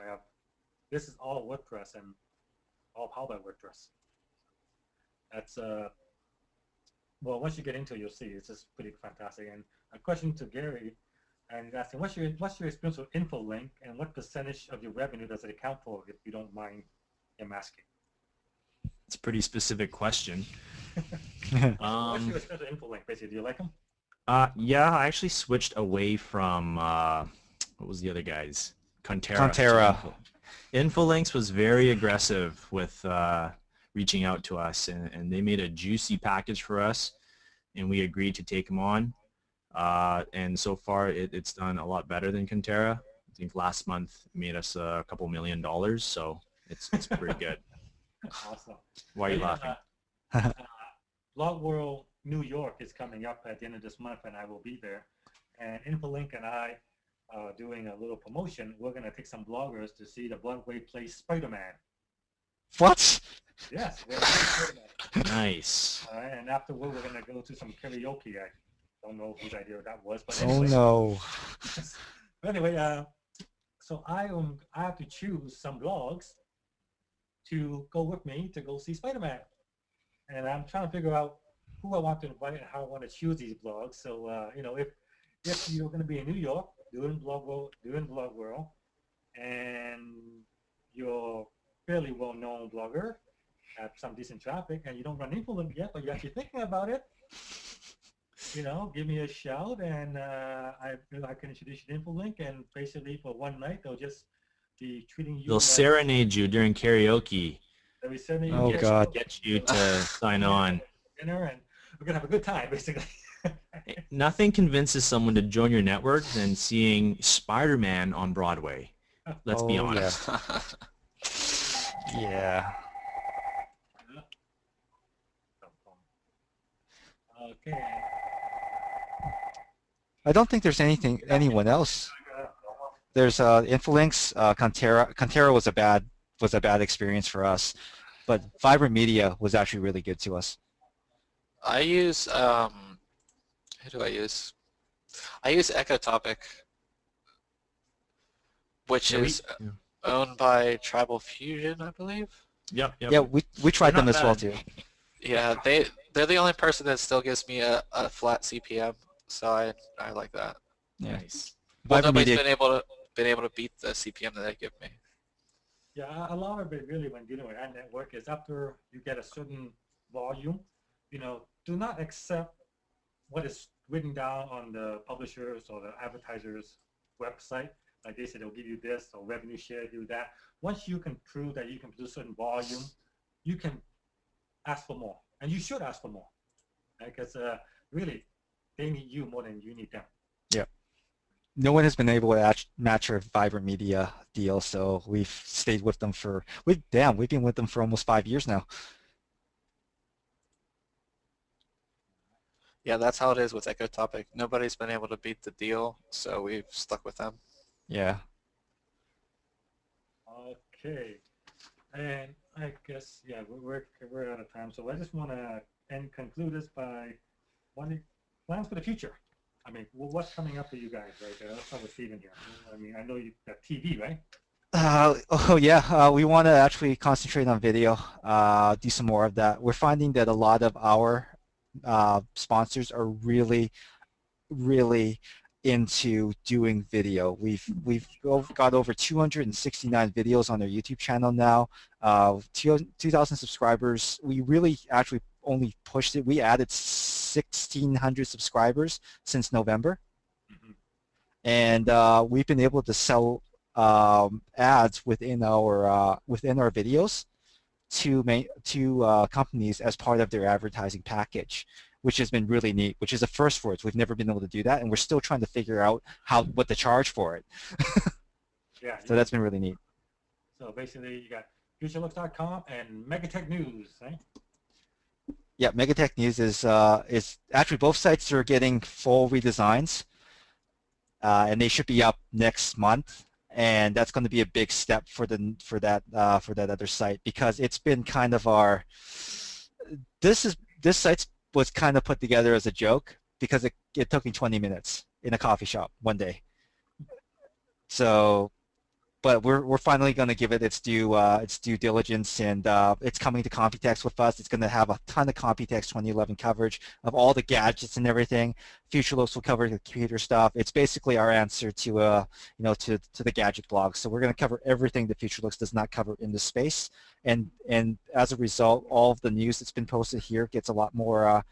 This is all WordPress and all powered by WordPress. That's well, once you get into it, you'll see it's just pretty fantastic. And a question to Gary, and he's asking, what's your experience with InfoLink, and what percentage of your revenue does it account for, if you don't mind him asking? It's a pretty specific question. What's your experience with InfoLink, basically? Do you like them? Yeah, I actually switched away from what was the other guys? Contera. Infolinks was very aggressive with reaching out to us, and they made a juicy package for us, and we agreed to take them on. And so far, it's done a lot better than Contera. I think last month it made us a couple $1 million, so it's pretty good. Awesome. Why are you laughing? Blog World New York is coming up at the end of this month, and I will be there. And InfoLink and I are doing a little promotion. We're going to take some bloggers to see the Broadway play Spider-Man. What? Yes. We're gonna see Spider-Man. Nice. All right, and afterward, we're going to go to some karaoke. I don't know whose idea that was, but Oh anyway. no. But anyway, so I have to choose some blogs to go with me to go see Spider-Man. And I'm trying to figure out who I want to invite and how I want to choose these blogs. So, if you're going to be in New York doing Blog World, and you're fairly well-known blogger, have some decent traffic, and you don't run InfoLink yet, but you're actually thinking about it, give me a shout, and I can introduce you to InfoLink, and basically for one night, they'll just be treating you. They'll serenade you during karaoke. They'll be serenading Oh, you. God. Get you to sign on. Dinner, and we're going to have a good time, basically. Nothing convinces someone to join your network than seeing Spider-Man on Broadway. Let's be Oh, honest. Yeah. Okay. I don't think there's anyone else. There's Infolinks. Contera was a bad was a bad experience for us. But Vibrant Media was actually really good to us. I use, who do I use? I use Ecotopic, which Yeah, is yeah. owned by Tribal Fusion, I believe. Yep. Yeah, we They're tried them not as well bad. too. Yeah, they're the only person that still gives me a flat CPM, so I like that. Yeah, Nice. Well, Vibrant nobody's Media. been able to beat the CPM that they give me. Yeah, a lot of it really when dealing with ad network is after you get a certain volume, do not accept what is written down on the publishers or the advertisers' website. Like they say they'll give you this or revenue share, do that. Once you can prove that you can produce certain volume, you can ask for more, and you should ask for more, because really they need you more than you need them. Yeah. No one has been able to match our Vibrant Media deal, so we've stayed with them for we've been with them for almost 5 years now. Yeah, that's how it is with Ecotopic. Nobody's been able to beat the deal, so we've stuck with them. Yeah. Okay, and I guess yeah, we're out of time, so I just want to conclude this by wanting plans for the future. I mean, what's coming up for you guys, right? Let's start with Steven here. I mean, I know you got TV, right? Oh yeah, we want to actually concentrate on video, do some more of that. We're finding that a lot of our sponsors are really, really into doing video. We've got over 269 videos on their YouTube channel now. 2,000 subscribers. We really actually only pushed it. We added 1,600 subscribers since November, Mm-hmm. and we've been able to sell ads within our videos to companies as part of their advertising package, which has been really neat, which is a first for us. We've never been able to do that, and we're still trying to figure out what to charge for it. Yeah. So that's been really neat. So basically, you got futurelooks.com and Megatech News, right? Yeah, Megatech News is actually both sites are getting full redesigns, and they should be up next month. And that's going to be a big step for that other site, because it's been kind of this site was kind of put together as a joke, because it took me 20 minutes in a coffee shop one day. So, but we're finally going to give it its due diligence, and it's coming to Computex with us. It's going to have a ton of Computex 2011 coverage of all the gadgets and everything. FutureLooks will cover the computer stuff. It's basically our answer to to the gadget blog. So we're going to cover everything that FutureLooks does not cover in this space, and as a result, all of the news that's been posted here gets a lot more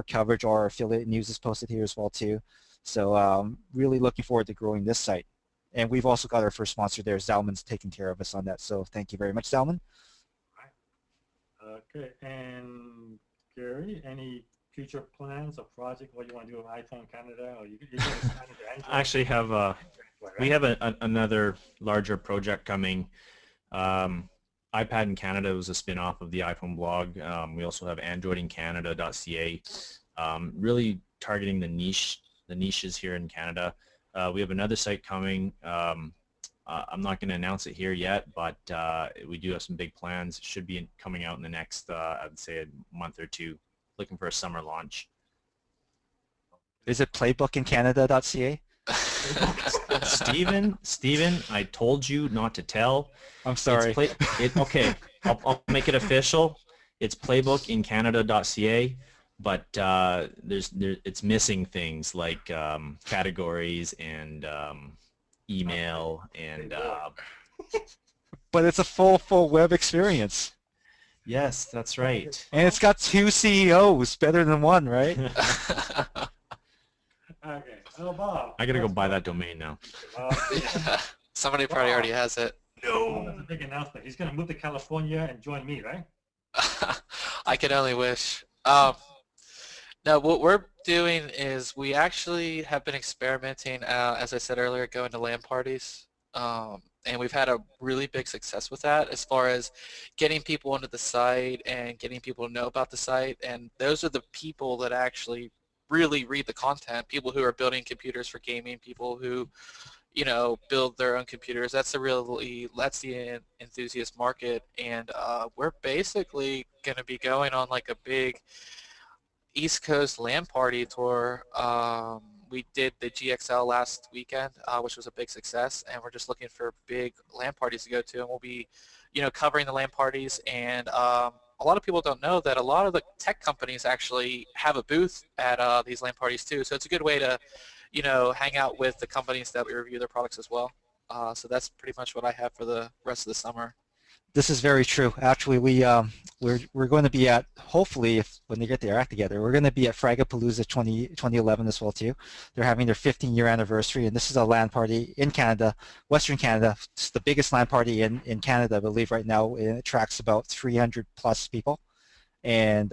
coverage. Our affiliate news is posted here as well too. So really looking forward to growing this site. And we've also got our first sponsor there. Zalman's taking care of us on that. So thank you very much, Zalman. Okay, and Gary, any future plans or project, what you want to do with iPhone Canada, or you going to sign into Android? I actually have we have another larger project coming. iPad in Canada was a spin-off of the iPhone blog. We also have androidincanada.ca, really targeting the niches here in Canada. We have another site coming. I'm not going to announce it here yet, but we do have some big plans. It should be coming out in the next, I'd say, a month or two. Looking for a summer launch. Is it playbookincanada.ca? Steven, I told you not to tell. I'm sorry. Okay, I'll make it official. It's playbookincanada.ca. But it's missing things like categories and email and. But it's a full web experience. Yes, that's right. And it's got 2 CEOs, better than one, right? Okay, so Bob. I gotta go buy that domain now. Somebody probably already has it. No. That's a big announcement. He's going to move to California and join me, right? I can only wish. No, what we're doing is we actually have been experimenting, as I said earlier, going to LAN parties. And we've had a really big success with that as far as getting people onto the site and getting people to know about the site. And those are the people that actually really read the content, people who are building computers for gaming, people who build their own computers. That's the enthusiast market, and we're basically going to be going on like a big East Coast LAN party tour. We did the GXL last weekend, which was a big success, and we're just looking for big LAN parties to go to, and we'll be, covering the LAN parties. And a lot of people don't know that a lot of the tech companies actually have a booth at these LAN parties too. So it's a good way to, hang out with the companies that we review their products as well. So that's pretty much what I have for the rest of the summer. This is very true. Actually, we're going to be at, hopefully, if when they get their act together, we're going to be at Fragapalooza 2011 as well too. They're having their 15-year anniversary, and this is a LAN party in Canada, Western Canada. It's the biggest LAN party in Canada, I believe, right now. It attracts about 300 plus people, and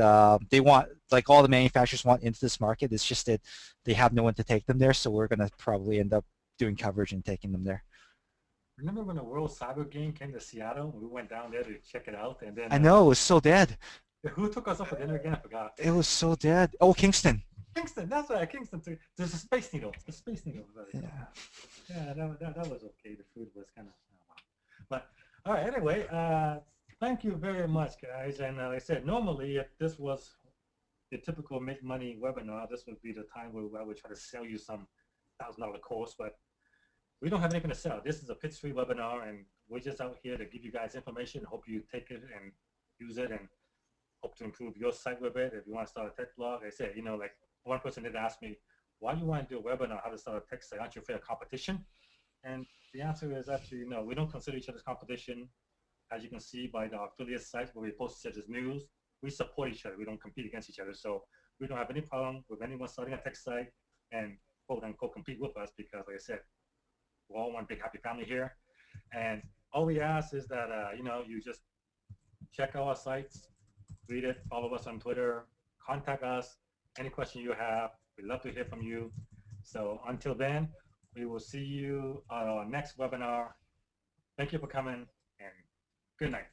they want, like all the manufacturers want into this market. It's just that they have no one to take them there, so we're going to probably end up doing coverage and taking them there. Remember when the World Cyber Game came to Seattle? We went down there to check it out, and then I know, it was so dead. who took us up for dinner again? I forgot. It was so dead. Oh, Kingston. Kingston, that's right, Kingston too. There's a Space Needle. The Space Needle. Yeah. Yeah, that was okay. The food was kind of, but all right. Anyway, thank you very much, guys. And like I said, normally if this was the typical make money webinar, this would be the time where I would try to sell you some $1,000 course, but we don't have anything to sell. This is a pitch-free webinar, and we're just out here to give you guys information. Hope you take it and use it, and hope to improve your site with it. If you want to start a tech blog, like I said, like one person did ask me, why do you want to do a webinar, how to start a tech site? Aren't you afraid of competition? And the answer is actually no. We don't consider each other's competition. As you can see by the affiliate sites where we post each other's news, we support each other. We don't compete against each other. So we don't have any problem with anyone starting a tech site and quote unquote compete with us, because like I said, we're all one big happy family here. And all we ask is that, you just check out our sites, read it, follow us on Twitter, contact us, any question you have. We'd love to hear from you. So until then, we will see you on our next webinar. Thank you for coming, and good night.